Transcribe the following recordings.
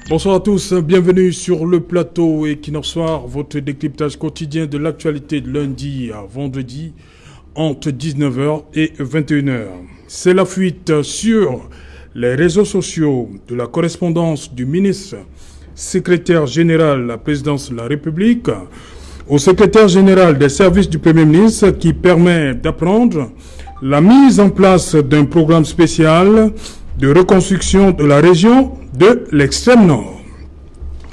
Bonsoir à tous, bienvenue sur le plateau Equinox Soir, votre décryptage quotidien de l'actualité de lundi à vendredi entre 19h et 21h. C'est la fuite sur les réseaux sociaux de la correspondance du ministre secrétaire général de la présidence de la République au secrétaire général des services du Premier ministre qui permet d'apprendre la mise en place d'un programme spécial de reconstruction de la région de l'extrême nord.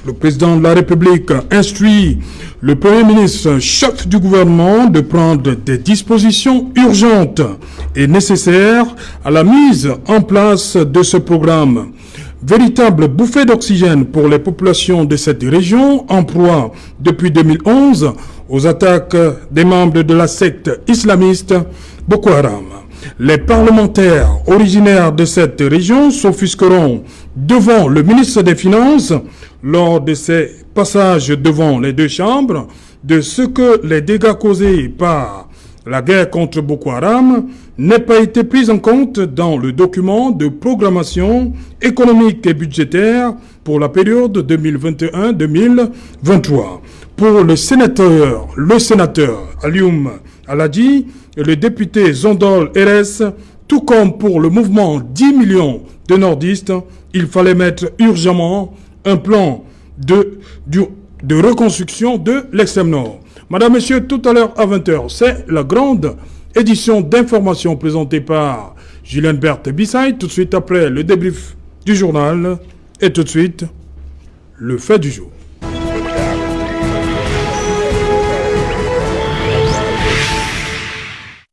Le président de la République instruit le Premier ministre, chef du gouvernement, de prendre des dispositions urgentes et nécessaires à la mise en place de ce programme. Véritable bouffée d'oxygène pour les populations de cette région en proie depuis 2011 aux attaques des membres de la secte islamiste Boko Haram. Les parlementaires originaires de cette région s'offusqueront devant le ministre des Finances lors de ses passages devant les deux chambres de ce que les dégâts causés par la guerre contre Boko Haram n'aient pas été pris en compte dans le document de programmation économique et budgétaire pour la période 2021-2023. Pour le sénateur Alioum Aladi et le député Zondol RS, tout comme pour le mouvement 10 millions de nordistes, il fallait mettre urgemment un plan de reconstruction de l'extrême nord. Madame, Messieurs, tout à l'heure à 20h, c'est la grande édition d'information présentée par Julien Berthe Bissaï, tout de suite après le débrief du journal et tout de suite le fait du jour.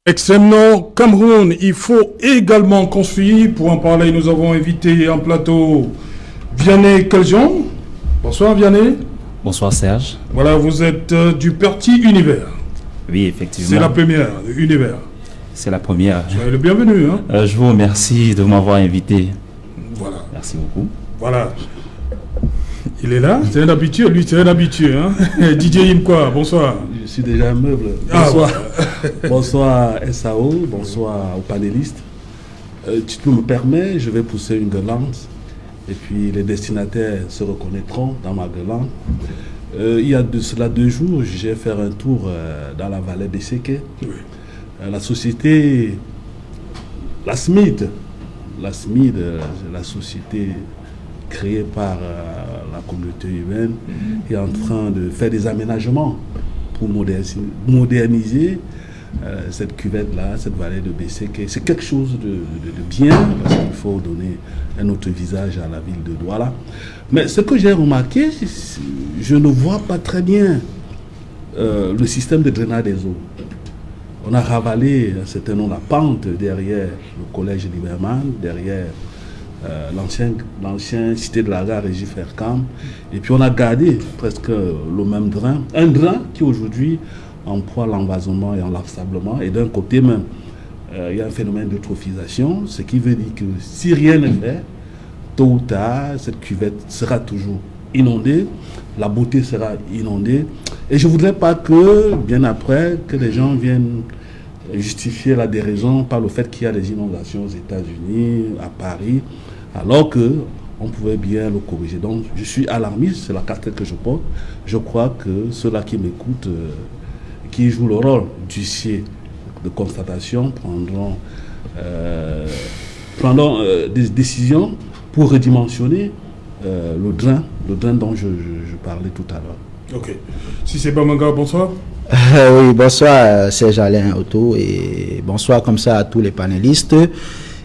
Extrême Nord, Cameroun, il faut également construire. Pour en parler, nous avons invité en plateau Vianney Keljon. Bonsoir Vianney. Bonsoir Serge. Voilà, vous êtes du parti Univers. Oui, effectivement. C'est la première, Univers. C'est la première. Soyez le bienvenu. Je vous remercie de m'avoir invité. Voilà. Merci beaucoup. Voilà. Il est là, c'est un habitué, lui c'est un habitué. DJ Imkwa, bonsoir. Je suis déjà un meuble. Bonsoir. Bonsoir SAO, bonsoir aux panélistes. Tu me permets, je vais pousser une guirlande et puis les destinataires se reconnaîtront dans ma guirlande. Il y a de cela 2 jours, j'ai fait un tour dans la vallée de Séké. Oui. La société, la SMID, la société créée par la communauté humaine, est en train de faire des aménagements pour moderniser cette cuvette-là, cette vallée de Besseke. C'est quelque chose de bien, parce qu'il faut donner un autre visage à la ville de Douala. Mais ce que j'ai remarqué, je ne vois pas très bien le système de drainage des eaux. On a ravalé un certain nombre de pente derrière le collège Liberman, derrière l'ancien cité de la gare Régie Fercam, et puis on a gardé presque le même drain, un drain qui aujourd'hui emploie l'envasement et l'ensablement, et d'un côté même il y a un phénomène d'eutrophisation, ce qui veut dire que si rien n'est fait, tôt ou tard cette cuvette sera toujours inondée, la beauté sera inondée, et je ne voudrais pas que bien après que les gens viennent justifier la déraison par le fait qu'il y a des inondations aux États-Unis, à Paris, alors que on pouvait bien le corriger. Donc je suis alarmiste, c'est la casquette que je porte. Je crois que ceux-là qui m'écoutent, qui jouent le rôle d'huissier de constatation, prendront des décisions pour redimensionner le drain dont je parlais tout à l'heure. Ok. Si c'est Bamanga, bonsoir. Oui, bonsoir Serge Alain Otto et bonsoir comme ça à tous les panélistes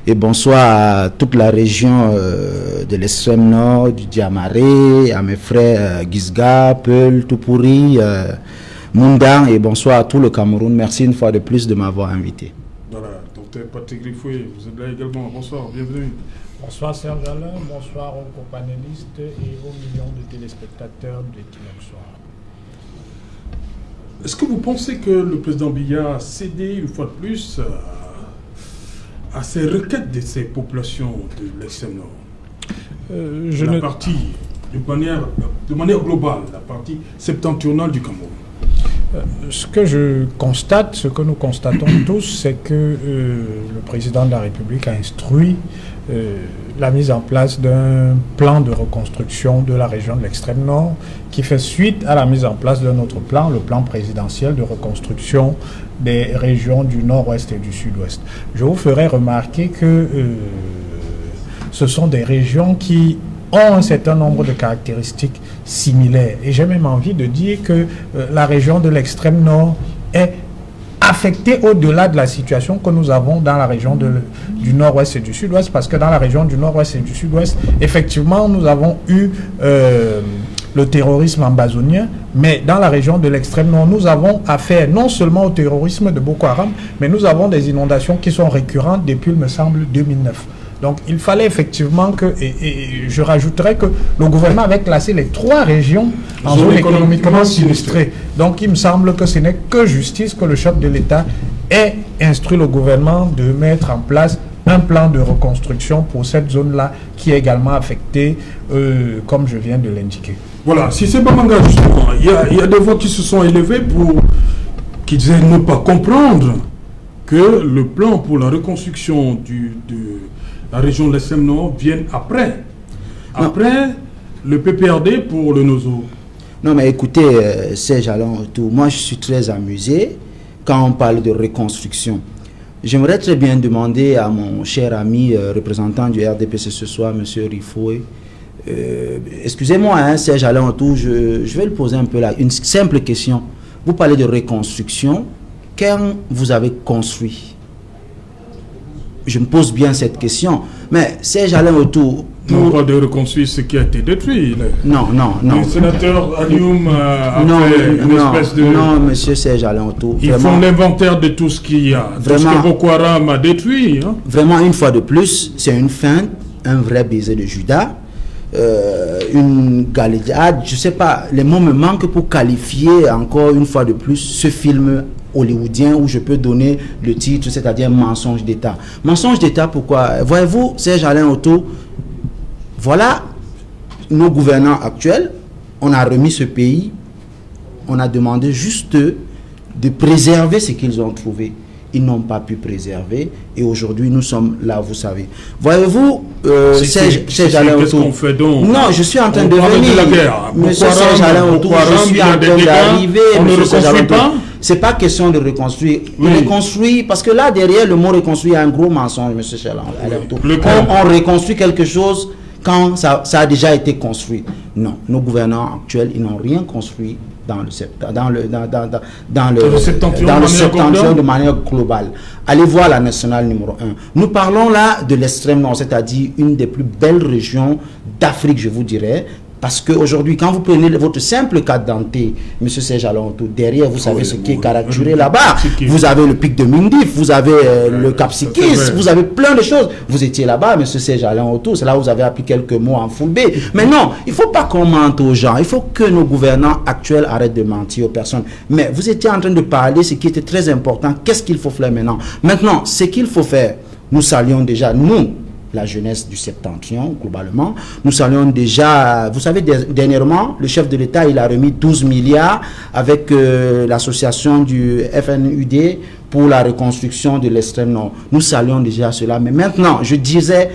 et bonsoir à toute la région de l'extrême nord, du Diamaré, à mes frères Gizga, Peul, Toupouri, Mundang et bonsoir à tout le Cameroun. Merci une fois de plus de m'avoir invité. Voilà, docteur Patrick Riffoué, vous êtes là également. Bonsoir, bienvenue. Bonsoir Serge Alain, bonsoir aux copanélistes et aux millions de téléspectateurs de Equinox Soir. Est-ce que vous pensez que le président Biya a cédé une fois de plus à ces requêtes de ces populations de l'extrême nord? La partie, de manière globale, la partie septentrionale du Cameroun. Ce que je constate, ce que nous constatons tous, c'est que le président de la République a instruit la mise en place d'un plan de reconstruction de la région de l'extrême nord qui fait suite à la mise en place d'un autre plan, le plan présidentiel de reconstruction des régions du nord-ouest et du sud-ouest. Je vous ferai remarquer que ce sont des régions qui ont un certain nombre de caractéristiques similaires. Et j'ai même envie de dire que la région de l'extrême nord est affectée au-delà de la situation que nous avons dans la région du nord-ouest et du sud-ouest, parce que dans la région du nord-ouest et du sud-ouest, effectivement, nous avons eu le terrorisme ambazonien, mais dans la région de l'extrême nord, nous avons affaire non seulement au terrorisme de Boko Haram, mais nous avons des inondations qui sont récurrentes depuis, il me semble, 2009. Donc, il fallait effectivement que, et je rajouterais que le gouvernement avait classé les 3 régions en zone économiquement sinistrée. Donc, il me semble que ce n'est que justice que le chef de l'État ait instruit le gouvernement de mettre en place un plan de reconstruction pour cette zone-là qui est également affectée, comme je viens de l'indiquer. Voilà, si c'est Bamanga, justement, il y a des voix qui se sont élevées qui disaient ne pas comprendre que le plan pour la reconstruction de la région de l'extrême nord vienne après le PPRD pour le NOZO. Non, mais écoutez, Serge Alain Autou, moi je suis très amusé quand on parle de reconstruction. J'aimerais très bien demander à mon cher ami représentant du RDPC ce soir, M. Rifoué, excusez-moi, hein, Serge Alain Autou, je vais lui poser un peu là, une simple question. Vous parlez de reconstruction, quand vous avez construit? Je me pose bien cette question. Mais Serge Alain Autou... Non, pas de reconstruire ce qui a été détruit. Non. Le sénateur Alioum a fait une espèce de... Non, monsieur Serge Alain Autou. Ils font l'inventaire de tout ce qu'il y a. Tout ce que Boko Haram a détruit. Hein. Vraiment, une fois de plus, c'est une feinte, un vrai baiser de Judas. Une galéjade, je ne sais pas, les mots me manquent pour qualifier encore une fois de plus ce film hollywoodien où je peux donner le titre, c'est-à-dire mensonge d'État. Mensonge d'État, pourquoi? Voyez-vous, Serge Alain Autou, voilà nos gouvernants actuels, on a remis ce pays, on a demandé juste de préserver ce qu'ils ont trouvé. Ils n'ont pas pu préserver et aujourd'hui nous sommes là, vous savez. Voyez-vous, Serge Alain Autou. Non, je suis en train de venir. Monsieur Serge Alain Autou, je suis en train d'arriver. C'est pas question de reconstruire. Reconstruire, parce que là derrière le mot reconstruire, il y a un gros mensonge, monsieur Serge Alain Autou. On reconstruit quelque chose quand ça a déjà été construit. Non, nos gouvernants actuels, ils n'ont rien construit dans le septentrion de manière globale. Allez voir la nationale numéro 1. Nous parlons là de l'extrême nord, c'est-à-dire une des plus belles régions d'Afrique, je vous dirais. Parce qu'aujourd'hui, quand vous prenez votre simple carte d'identité, M. Serge Alain Autou, derrière, vous savez ce qui est caractéré là-bas. Vous avez le pic de Mindif, vous avez le Cap Sikis, vous avez plein de choses. Vous étiez là-bas, M. Serge Alain Autou, c'est là où vous avez appris quelques mots en foulbé. Mais non, il ne faut pas qu'on mente aux gens. Il faut que nos gouvernants actuels arrêtent de mentir aux personnes. Mais vous étiez en train de parler, ce qui était très important. Qu'est-ce qu'il faut faire maintenant? Maintenant, ce qu'il faut faire, nous saluons déjà, nous, la jeunesse du septentrion, globalement. Nous saluons déjà, vous savez, dernièrement, le chef de l'État, il a remis 12 milliards avec l'association du FNUD pour la reconstruction de l'extrême nord. Nous saluons déjà cela. Mais maintenant, je disais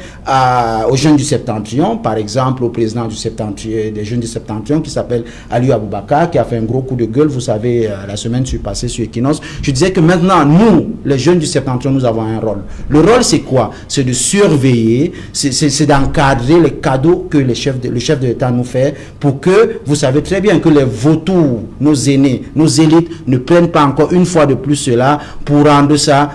aux jeunes du septentrion, par exemple, au président du septentrion, des jeunes du septentrion, qui s'appelle Aliou Aboubakar, qui a fait un gros coup de gueule, vous savez, la semaine passée sur Equinox. Je disais que maintenant, nous, les jeunes du septentrion, nous avons un rôle. Le rôle, c'est quoi? C'est de surveiller, c'est d'encadrer les cadeaux que le chef de l'État nous fait pour que, vous savez très bien que les vautours, nos aînés, nos élites, ne prennent pas encore une fois de plus cela pour rendre ça,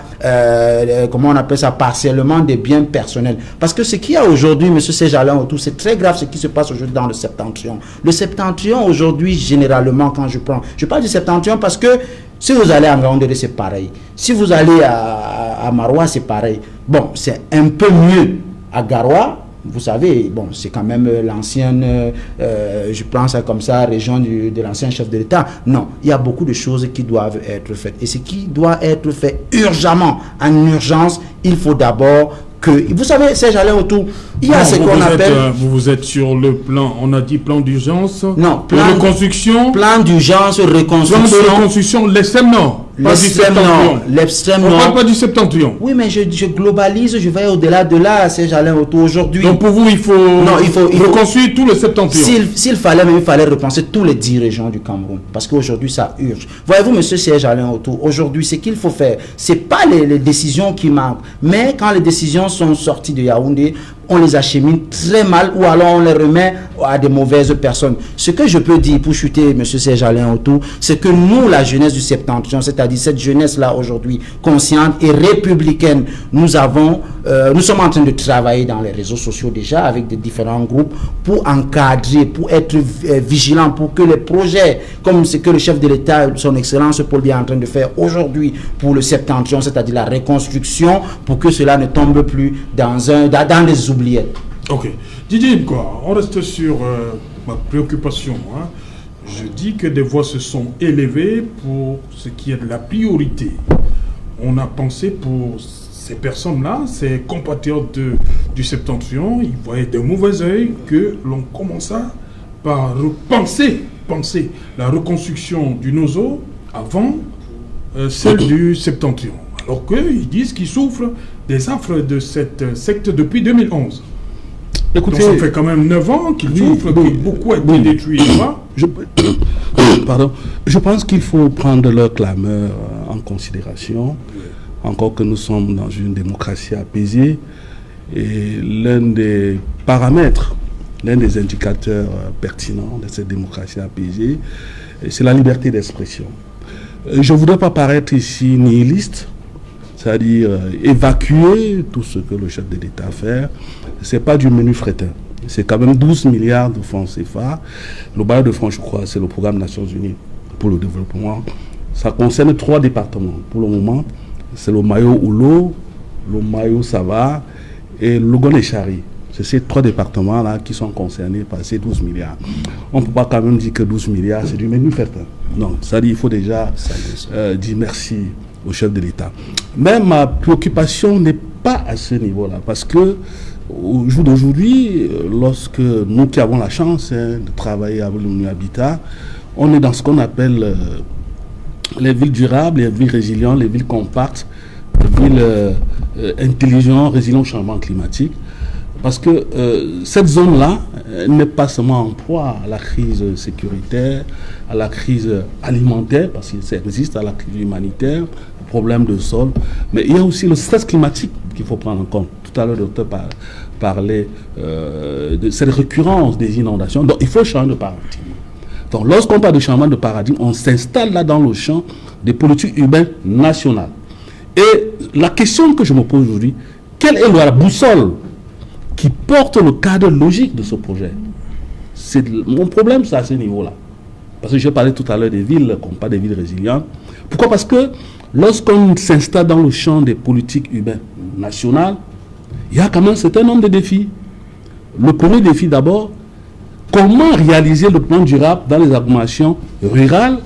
comment on appelle ça, partiellement des biens personnels. Parce que ce qu'il y a aujourd'hui, M. Serge Alain Autou, c'est très grave ce qui se passe aujourd'hui dans le septentrion. Le septentrion aujourd'hui, généralement, quand je parle du septentrion parce que si vous allez à Ngaoundéré, c'est pareil. Si vous allez à Maroua, c'est pareil. Bon, c'est un peu mieux à Garoua. Vous savez, bon, c'est quand même l'ancienne, je prends ça comme ça, région de l'ancien chef de l'État. Non, il y a beaucoup de choses qui doivent être faites. Et ce qui doit être fait urgemment, en urgence, il faut d'abord que, vous savez, Serge Alain Autou, il y a ce qu'on appelle... Vous êtes sur le plan, on a dit plan d'urgence, non, plan de reconstruction. Plan d'urgence, reconstruction. Plan de reconstruction, l'extrême nord. L'extrême nord. L'extrême nord. On ne parle pas du septentrion. Oui, mais je globalise, je vais au-delà de là, Serge Alain Autou, aujourd'hui. Donc pour vous, il faut reconstruire tout le septentrion. S'il fallait, même il fallait repenser tous les 10 régions du Cameroun. Parce qu'aujourd'hui, ça urge. Voyez-vous, monsieur Serge Alain Autou, aujourd'hui, ce qu'il faut faire, ce n'est pas les décisions qui manquent. Mais quand les décisions sont sorties de Yaoundé, on les achemine très mal ou alors on les remet à des mauvaises personnes. Ce que je peux dire pour chuter M. Serge Alain Autou, c'est que nous, la jeunesse du septentrion, c'est-à-dire cette jeunesse-là aujourd'hui, consciente et républicaine, nous sommes en train de travailler dans les réseaux sociaux déjà avec des différents groupes pour encadrer, pour être vigilants, pour que les projets, comme ce que le chef de l'État, son Excellence Paul Biya est en train de faire aujourd'hui pour le septentrion, c'est-à-dire la reconstruction, pour que cela ne tombe plus dans les oubliettes. Ok. Didier, quoi, on reste sur ma préoccupation. Hein. Je dis que des voix se sont élevées pour ce qui est de la priorité. On a pensé pour ces personnes-là, ces compatriotes du septentrion, ils voyaient de mauvais œil que l'on commença par penser la reconstruction du Nozo avant celle du septentrion. Alors qu'ils disent qu'ils souffrent des affres de cette secte depuis 2011. Écoutez, donc ça fait quand même 9 ans qu'ils souffrent, que beaucoup a été détruit. Je pense qu'il faut prendre leur clameur en considération, encore que nous sommes dans une démocratie apaisée. Et l'un des paramètres, l'un des indicateurs pertinents de cette démocratie apaisée, c'est la liberté d'expression. Je ne voudrais pas paraître ici nihiliste, c'est-à-dire évacuer tout ce que le chef de l'État fait. Ce n'est pas du menu fretin. C'est quand même 12 milliards de francs CFA. Le bail de francs, je crois, c'est le programme Nations Unies pour le développement. Ça concerne 3 départements. Pour le moment, c'est le Mayo Oulo, le Mayo Sava et le Goneshari. C'est ces 3 départements-là qui sont concernés par ces 12 milliards. On ne peut pas quand même dire que 12 milliards, c'est du menu fretin. Non, ça dit, il faut déjà dire merci au chef de l'État. Mais ma préoccupation n'est pas à ce niveau-là, parce que au jour d'aujourd'hui, lorsque nous qui avons la chance de travailler avec le MINU Habitat, on est dans ce qu'on appelle les villes durables, les villes résilientes, les villes compactes, les villes intelligentes, résilientes au changement climatique. Parce que cette zone-là n'est pas seulement en proie à la crise sécuritaire, à la crise alimentaire, parce que ça existe, à la crise humanitaire, au problème de sol, mais il y a aussi le stress climatique qu'il faut prendre en compte. Tout à l'heure, le docteur parlait de cette récurrence des inondations. Donc, il faut changer de paradigme. Donc, lorsqu'on parle de changement de paradigme, on s'installe là dans le champ des politiques urbaines nationales. Et la question que je me pose aujourd'hui, quelle est la boussole qui porte le cadre logique de ce projet? Mon problème, c'est à ce niveau-là. Parce que j'ai parlé tout à l'heure des villes, comme pas des villes résilientes. Pourquoi? Parce que lorsqu'on s'installe dans le champ des politiques urbaines nationales, il y a quand même un certain nombre de défis. Le premier défi d'abord, comment réaliser le plan durable dans les agglomérations rurales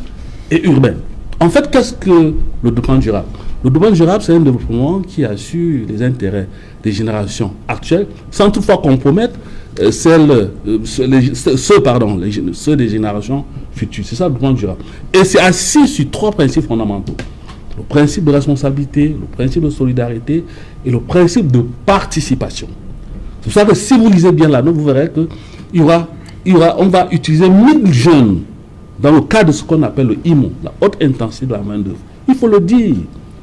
et urbaines? En fait, qu'est-ce que le développement durable? Le développement durable, c'est un développement qui assure les intérêts des générations actuelles, sans toutefois compromettre ceux des générations futures. C'est ça le développement durable. Et c'est assis sur 3 principes fondamentaux. Le principe de responsabilité, le principe de solidarité et le principe de participation. C'est pour ça que si vous lisez bien la note, vous verrez on va utiliser 1000 jeunes dans le cadre de ce qu'on appelle le IMO, la haute intensité de la main-d'œuvre. Il faut le dire,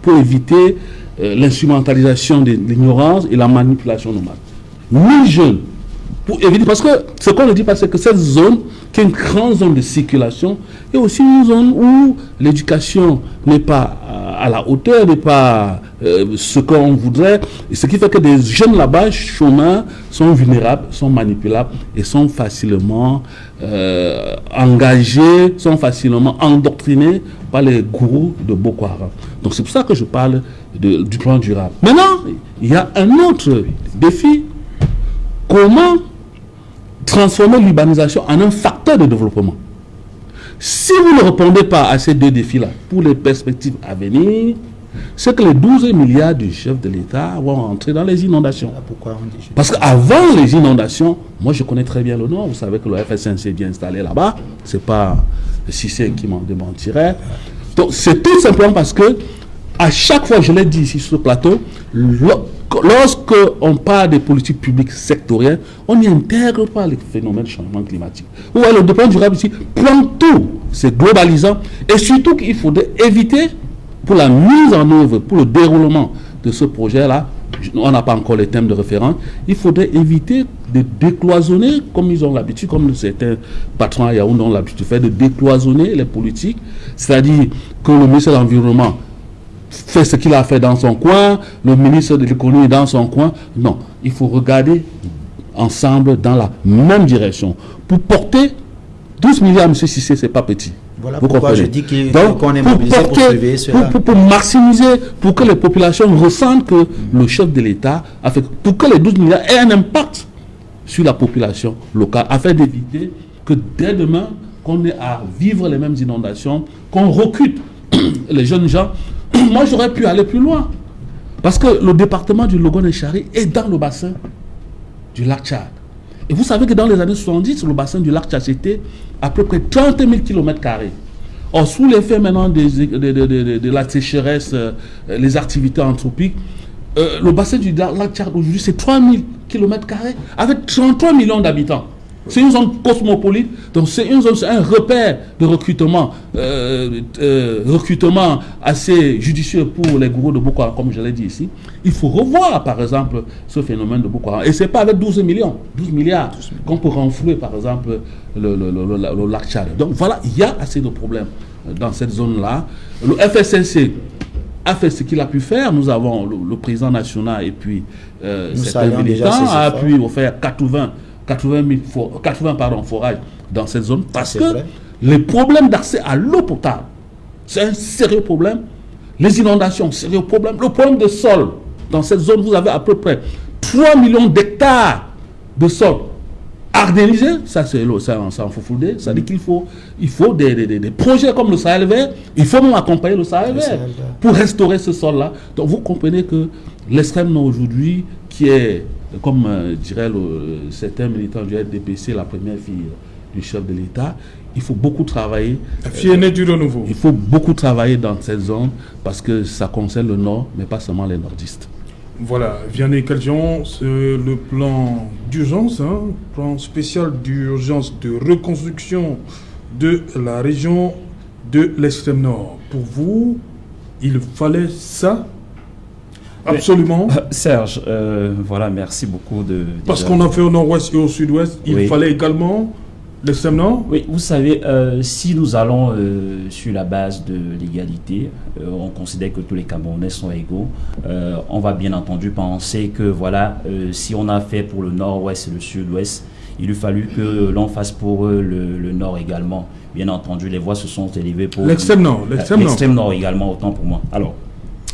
pour éviter l'instrumentalisation de l'ignorance et la manipulation nomade. 1000 jeunes, pour éviter, parce que ce qu'on ne dit pas, c'est que cette zone, qui est une grande zone de circulation, est aussi une zone où l'éducation n'est pas à la hauteur, n'est pas ce qu'on voudrait, et ce qui fait que des jeunes là-bas, chômeurs, sont vulnérables, sont manipulables et sont facilement engagés, sont facilement endoctrinés par les gourous de Boko Haram. Donc c'est pour ça que je parle du plan durable. Maintenant, il y a un autre défi. Comment transformer l'urbanisation en un facteur de développement? Si vous ne répondez pas à ces 2 défis-là, pour les perspectives à venir, c'est que les 12 milliards du chef de l'État vont rentrer dans les inondations. Pourquoi on dit Parce qu'avant les inondations, moi je connais très bien le Nord, vous savez que le FSNC est bien installé là-bas, c'est pas Cissé qui m'en démentirait. Donc c'est tout simplement parce que, à chaque fois, je l'ai dit ici sur ce plateau, lorsque on parle des politiques publiques sectorielles, on n'y intègre pas les phénomènes de changement climatique. Vous voyez, le développement durable ici prend tout, c'est globalisant, et surtout qu'il faudrait éviter, pour la mise en œuvre, pour le déroulement de ce projet-là, on n'a pas encore les thèmes de référence, il faudrait éviter de décloisonner, comme ils ont l'habitude, comme certains patrons à Yaoundé ont l'habitude de faire, de décloisonner les politiques, c'est-à-dire que le ministère de l'Environnement fait ce qu'il a fait dans son coin, le ministre de l'économie dans son coin. Non, il faut regarder ensemble dans la même direction. Pour porter 12 milliards, M. Cissé, ce n'est pas petit. Voilà vous pourquoi comprenez. je dis Donc, qu'on est mobilisé pour surveiller cela. Pour maximiser, pour que les populations ressentent que le chef de l'État a fait, pour que les 12 milliards aient un impact sur la population locale, afin d'éviter que dès demain, qu'on ait à vivre les mêmes inondations, qu'on recrute les jeunes gens. Moi, j'aurais pu aller plus loin. Parce que le département du Logone-Chari est dans le bassin du lac Tchad. Et vous savez que dans les années 70, le bassin du lac Tchad, c'était à peu près 30 000 km². Or, sous l'effet maintenant de la sécheresse, les activités anthropiques, le bassin du lac Tchad aujourd'hui, c'est 3 000 km² avec 33 millions d'habitants. C'est une zone cosmopolite, donc c'est un repère de recrutement, recrutement assez judicieux pour les gourous de Boko Haram, comme je l'ai dit ici. Il faut revoir, par exemple, ce phénomène de Boko Haram. Et ce n'est pas avec 12 milliards qu'on peut renflouer, par exemple, le lac Tchad. Donc voilà, il y a assez de problèmes dans cette zone-là. Le FSNC a fait ce qu'il a pu faire. Nous avons le président national et puis certains militants a pu faire 80 forages dans cette zone parce que les problèmes d'accès à l'eau potable, c'est un sérieux problème. Les inondations, sérieux problème. Le problème de sol, dans cette zone, vous avez à peu près 3 millions d'hectares de sol ardenisés. Ça, c'est l'eau, ça en faut fouler. Ça dit qu'il faut, des projets comme le Sahel vert. Il faut même accompagner le Sahel vert pour restaurer ce sol-là. Donc, vous comprenez que l'extrême nord aujourd'hui, qui est, comme dirait certains militants du RDPC, la première fille du chef de l'État, il faut beaucoup travailler. La fille aînée du renouveau. Il faut beaucoup travailler dans cette zone parce que ça concerne le Nord, mais pas seulement les nordistes. Voilà, Vianney Kaljon, c'est le plan d'urgence, plan spécial d'urgence de reconstruction de la région de l'extrême nord. Pour vous, il fallait ça? Absolument. Serge, voilà, merci beaucoup de... Parce qu'on a fait au nord-ouest et au sud-ouest, il fallait également l'extrême nord. Oui, vous savez, si nous allons sur la base de l'égalité, on considère que tous les Camerounais sont égaux, on va bien entendu penser que, voilà, si on a fait pour le nord-ouest et le sud-ouest, il eût fallu que l'on fasse pour le nord également. Bien entendu, les voix se sont élevées pour... L'extrême nord. L'extrême nord également, autant pour moi. Alors,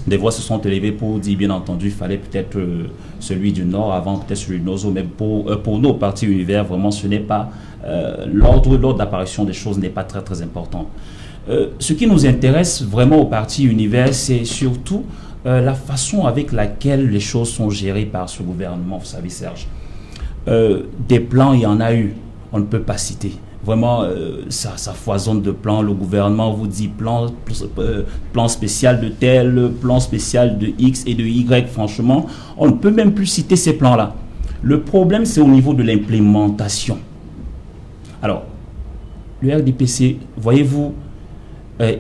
des voix se sont élevées pour dire, bien entendu, il fallait peut-être celui du Nord avant peut-être celui du Nord, mais pour nos partis univers, vraiment, ce n'est pas l'ordre d'apparition des choses n'est pas très très important. Ce qui nous intéresse vraiment au parti univers, c'est surtout la façon avec laquelle les choses sont gérées par ce gouvernement, vous savez, Serge. Des plans, il y en a eu, on ne peut pas citer. Vraiment, ça foisonne de plans. Le gouvernement vous dit plan spécial de tel, plan spécial de X et de Y. Franchement, on ne peut même plus citer ces plans-là. Le problème, c'est au niveau de l'implémentation. Alors, le RDPC, voyez-vous,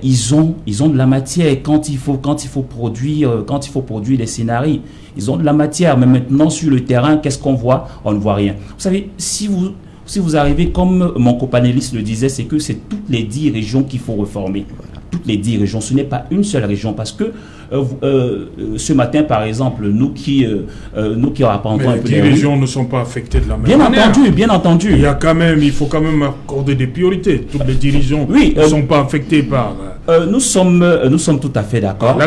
ils ont de la matière quand il faut produire des scénarios. Ils ont de la matière, mais maintenant sur le terrain, qu'est-ce qu'on voit? On ne voit rien. Vous savez, si vous arrivez, comme mon copanéliste le disait, c'est que c'est toutes les 10 régions qu'il faut réformer. Toutes les 10 régions, ce n'est pas une seule région. Parce que ce matin, par exemple, nous qui rapportons un peu les 10 régions ne sont pas affectées de la même manière. Bien entendu. Il faut quand même accorder des priorités. Toutes les 10 régions ne sont pas affectées par... Nous sommes tout à fait d'accord.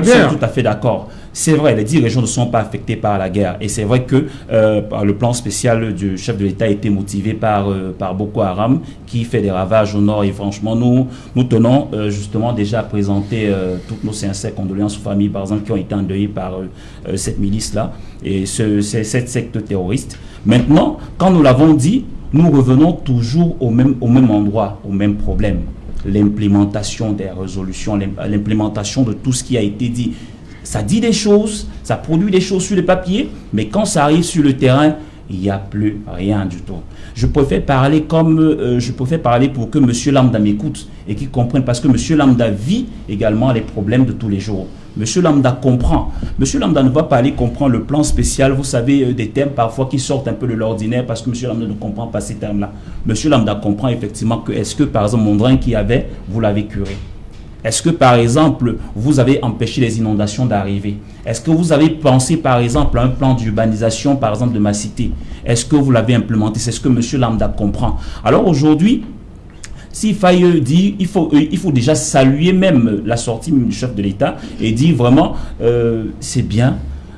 c'est vrai, les 10 régions ne sont pas affectées par la guerre. Et c'est vrai que le plan spécial du chef de l'État a été motivé par Boko Haram qui fait des ravages au nord. Et franchement, nous tenons justement déjà à présenter toutes nos sincères condoléances aux familles, par exemple, qui ont été endeuillées par cette milice-là et cette secte terroriste. Maintenant, quand nous l'avons dit, nous revenons toujours au même endroit, au même problème. L'implémentation des résolutions, l'implémentation de tout ce qui a été dit. Ça dit des choses, ça produit des choses sur le papier, mais quand ça arrive sur le terrain, il n'y a plus rien du tout. Je préfère parler pour que M. Lambda m'écoute et qu'il comprenne, parce que M. Lambda vit également les problèmes de tous les jours. M. Lambda comprend. M. Lambda ne va pas aller comprendre le plan spécial, vous savez, des termes parfois qui sortent un peu de l'ordinaire, parce que M. Lambda ne comprend pas ces termes-là. M. Lambda comprend effectivement que, est-ce que par exemple, mon drain qu'il y avait, vous l'avez curé? Est-ce que, par exemple, vous avez empêché les inondations d'arriver? Est-ce que vous avez pensé, par exemple, à un plan d'urbanisation, par exemple, de ma cité? Est-ce que vous l'avez implémenté? C'est ce que M. Lambda comprend. Alors aujourd'hui, s'il faille dire, il faut déjà saluer même la sortie du chef de l'État et dire vraiment, c'est bien,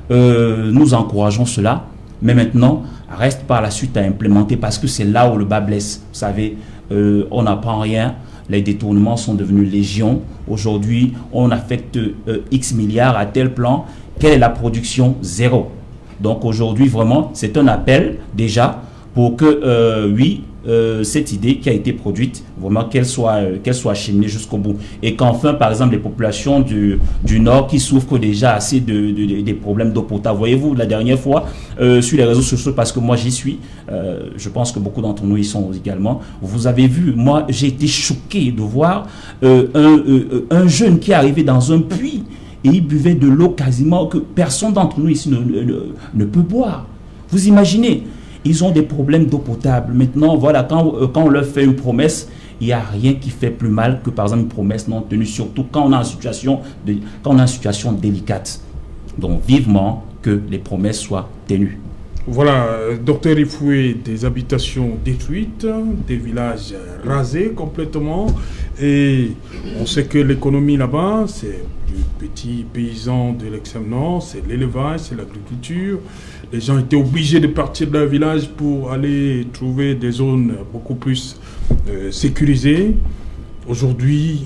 nous encourageons cela, mais maintenant, reste par la suite à implémenter, parce que c'est là où le bas blesse. Vous savez, on n'apprend rien. Les détournements sont devenus légion. Aujourd'hui, on affecte X milliards à tel plan. Quelle est la production? Zéro. Donc aujourd'hui, vraiment, c'est un appel déjà pour que, cette idée qui a été produite, vraiment qu'elle soit acheminée jusqu'au bout. Et qu'enfin, par exemple, les populations du Nord qui souffrent déjà assez des problèmes d'eau potable. Voyez-vous, la dernière fois, sur les réseaux sociaux, parce que moi j'y suis, je pense que beaucoup d'entre nous y sont également, vous avez vu, moi j'ai été choqué de voir un jeune qui est arrivé dans un puits et il buvait de l'eau quasiment que personne d'entre nous ici ne peut boire. Vous imaginez? Ils ont des problèmes d'eau potable. Maintenant, voilà, quand on leur fait une promesse, il n'y a rien qui fait plus mal que, par exemple, une promesse non tenue, surtout quand on est en situation délicate. Donc, vivement que les promesses soient tenues. Voilà, docteur Ifoué, des habitations détruites, des villages rasés complètement. Et on sait que l'économie là-bas, c'est du petit paysan de l'extrême nord, c'est l'élevage, c'est l'agriculture. Les gens étaient obligés de partir de leur village pour aller trouver des zones beaucoup plus sécurisées. Aujourd'hui,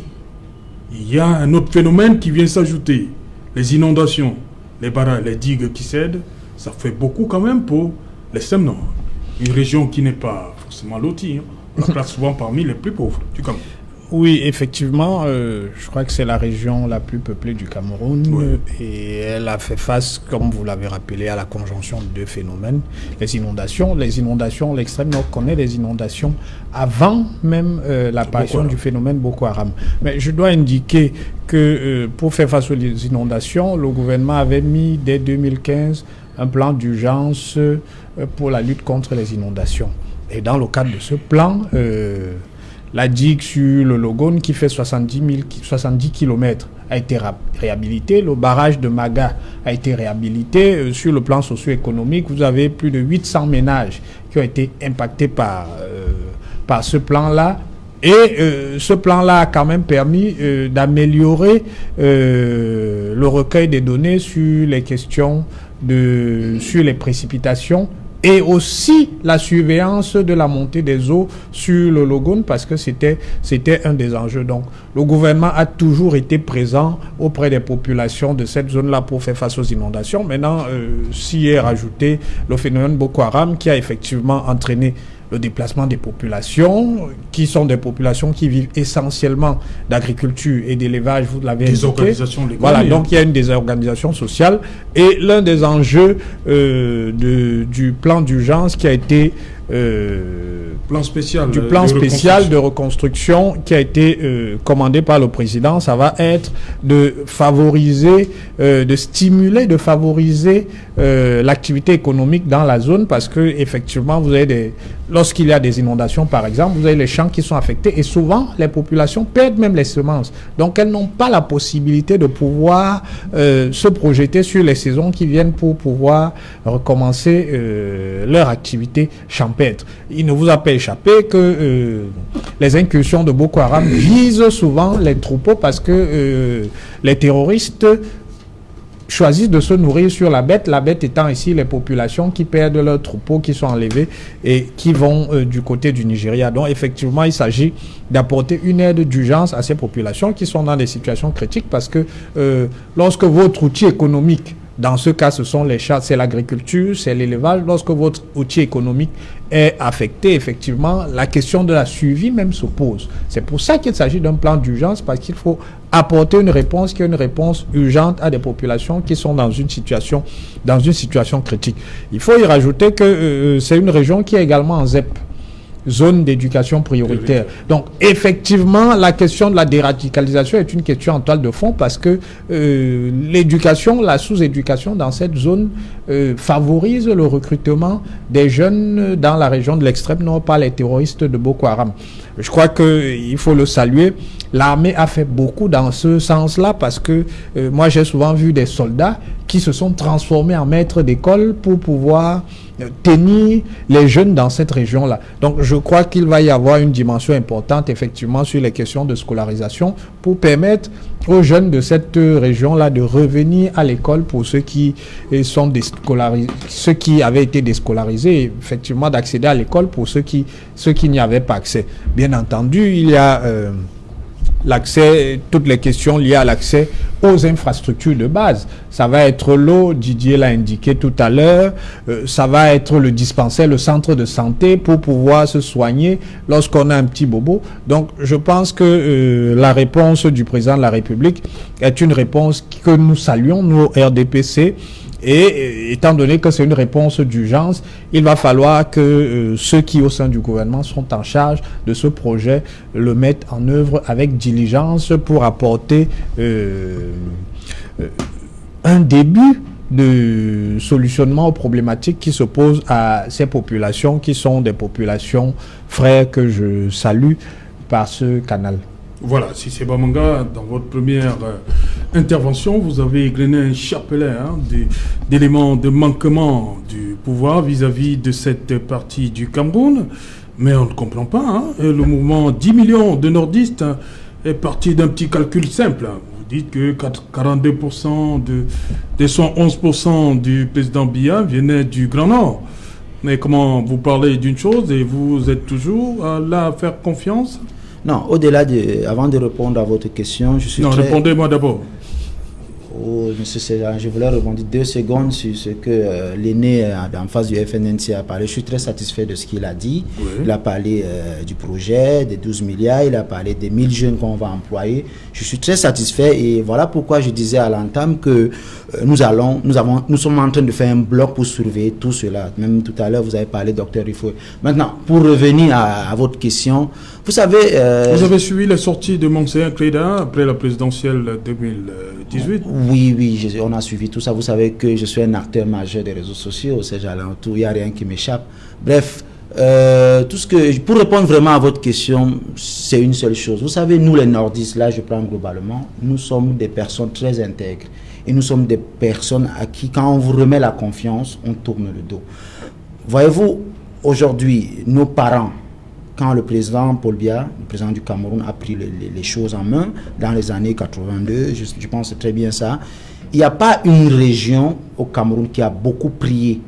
il y a un autre phénomène qui vient s'ajouter. Les inondations, les barrages, les digues qui cèdent, ça fait beaucoup quand même pour l'extrême nord. Une région qui n'est pas forcément lotie. On la place souvent parmi les plus pauvres du Cameroun. Oui, effectivement, je crois que c'est la région la plus peuplée du Cameroun. Oui. Et elle a fait face, comme vous l'avez rappelé, à la conjonction de deux phénomènes. Les inondations, l'extrême nord connaît les inondations avant même l'apparition du phénomène Boko Haram. Mais je dois indiquer que pour faire face aux inondations, le gouvernement avait mis dès 2015 un plan d'urgence pour la lutte contre les inondations. Et dans le cadre de ce plan, la digue sur le Logone, qui fait 70 km, a été réhabilitée. Le barrage de Maga a été réhabilité. Sur le plan socio-économique, vous avez plus de 800 ménages qui ont été impactés par ce plan-là. Et ce plan-là a quand même permis d'améliorer le recueil des données sur les questions sur les précipitations, et aussi la surveillance de la montée des eaux sur le Logone, parce que c'était un des enjeux. Donc, le gouvernement a toujours été présent auprès des populations de cette zone-là pour faire face aux inondations. Maintenant, s'y est rajouté le phénomène Boko Haram qui a effectivement entraîné le déplacement des populations, qui sont des populations qui vivent essentiellement d'agriculture et d'élevage, vous l'avez indiqué. Organisations légales. Voilà, donc il y a une désorganisation sociale. Et l'un des enjeux du plan d'urgence qui a été plan spécial de reconstruction qui a été commandé par le président, ça va être de favoriser, de stimuler, de favoriser l'activité économique dans la zone, parce que effectivement vous avez lorsqu'il y a des inondations par exemple, vous avez les champs qui sont affectés et souvent les populations perdent même les semences. Donc elles n'ont pas la possibilité de pouvoir se projeter sur les saisons qui viennent pour pouvoir recommencer leur activité champêtre. Il ne vous a pas échappé que les incursions de Boko Haram visent souvent les troupeaux, parce que les terroristes choisissent de se nourrir sur la bête étant ici les populations qui perdent leurs troupeaux, qui sont enlevés et qui vont du côté du Nigeria. Donc effectivement, il s'agit d'apporter une aide d'urgence à ces populations qui sont dans des situations critiques parce que lorsque votre outil économique, dans ce cas, ce sont les chats, c'est l'agriculture, c'est l'élevage. Lorsque votre outil économique est affecté, effectivement, la question de la survie même se pose. C'est pour ça qu'il s'agit d'un plan d'urgence, parce qu'il faut apporter une réponse qui est une réponse urgente à des populations qui sont dans une situation critique. Il faut y rajouter que c'est une région qui est également en ZEP, zone d'éducation prioritaire. Donc, effectivement, la question de la déradicalisation est une question en toile de fond parce que l'éducation, la sous-éducation dans cette zone favorise le recrutement des jeunes dans la région de l'extrême nord par les terroristes de Boko Haram. Je crois qu'il faut le saluer. L'armée a fait beaucoup dans ce sens-là parce que moi, j'ai souvent vu des soldats qui se sont transformés en maîtres d'école pour pouvoir tenir les jeunes dans cette région-là. Donc, je crois qu'il va y avoir une dimension importante, effectivement, sur les questions de scolarisation pour permettre aux jeunes de cette région-là de revenir à l'école pour ceux qui sont déscolarisés, ceux qui avaient été déscolarisés, et effectivement, d'accéder à l'école pour ceux qui n'y avaient pas accès. Bien entendu, il y a l'accès, toutes les questions liées à l'accès aux infrastructures de base. Ça va être l'eau, Didier l'a indiqué tout à l'heure, ça va être le dispensaire, le centre de santé pour pouvoir se soigner lorsqu'on a un petit bobo. Donc je pense que la réponse du président de la République est une réponse que nous saluons, nous RDPC. Et étant donné que c'est une réponse d'urgence, il va falloir que ceux qui au sein du gouvernement sont en charge de ce projet le mettent en œuvre avec diligence pour apporter un début de solutionnement aux problématiques qui se posent à ces populations qui sont des populations frères que je salue par ce canal. Voilà, Cissé Bamanga, dans votre première intervention, vous avez égrené un chapelet d'éléments de manquement du pouvoir vis-à-vis de cette partie du Cameroun. Mais on ne comprend pas. Hein, le mouvement 10 millions de nordistes est parti d'un petit calcul simple. Vous dites que 42% des 111% du président Biya venaient du Grand Nord. Mais comment vous parlez d'une chose et vous êtes toujours là à faire confiance ? Non, avant de répondre à votre question, je suis répondez-moi d'abord. Oh, monsieur César, je voulais rebondir 2 secondes sur ce que l'aîné en face du FNNC a parlé. Je suis très satisfait de ce qu'il a dit. Oui. Il a parlé du projet, des 12 milliards, il a parlé des 1000 jeunes qu'on va employer. Je suis très satisfait et voilà pourquoi je disais à l'entame que nous sommes en train de faire un bloc pour surveiller tout cela. Même tout à l'heure, vous avez parlé, docteur Rifo. Maintenant, pour revenir à votre question, vous savez... vous avez suivi la sortie de Monseigneur Cléda après la présidentielle 2018 ? Oui, on a suivi tout ça. Vous savez que je suis un acteur majeur des réseaux sociaux, il n'y a rien qui m'échappe. Bref, pour répondre vraiment à votre question, c'est une seule chose. Vous savez, nous les nordistes, là je prends globalement, nous sommes des personnes très intègres. Et nous sommes des personnes à qui, quand on vous remet la confiance, on tourne le dos. Voyez-vous, aujourd'hui, nos parents, quand le président Paul Biya, le président du Cameroun, a pris les choses en main dans les années 82, je pense que c'est très bien ça, il n'y a pas une région au Cameroun qui a beaucoup prié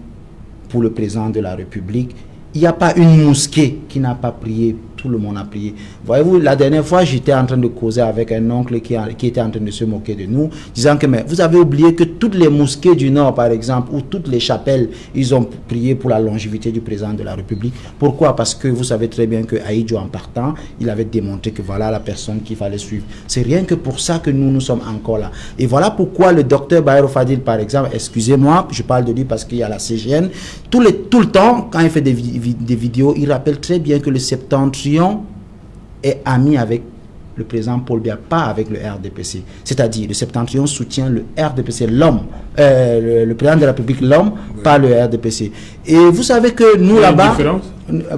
pour le président de la République. Il n'y a pas une mosquée qui n'a pas prié, tout le monde a prié. Voyez-vous, la dernière fois, j'étais en train de causer avec un oncle qui était en train de se moquer de nous, disant que mais vous avez oublié que toutes les mosquées du Nord, par exemple, ou toutes les chapelles, ils ont prié pour la longévité du président de la République. Pourquoi? Parce que vous savez très bien que Ahidjo, en partant, il avait démontré que voilà la personne qu'il fallait suivre. C'est rien que pour ça que nous sommes encore là. Et voilà pourquoi le docteur Bayero Fadil, par exemple, excusez-moi, je parle de lui parce qu'il y a la CGN, tout le temps, quand il fait des vidéos, il rappelle très bien que le Septentrion est ami avec le président Paul Biya, pas avec le RDPC. C'est-à-dire, le Septentrion soutient le RDPC, l'homme, le président de la République, l'homme, oui. Pas le RDPC. Et vous savez que nous là-bas...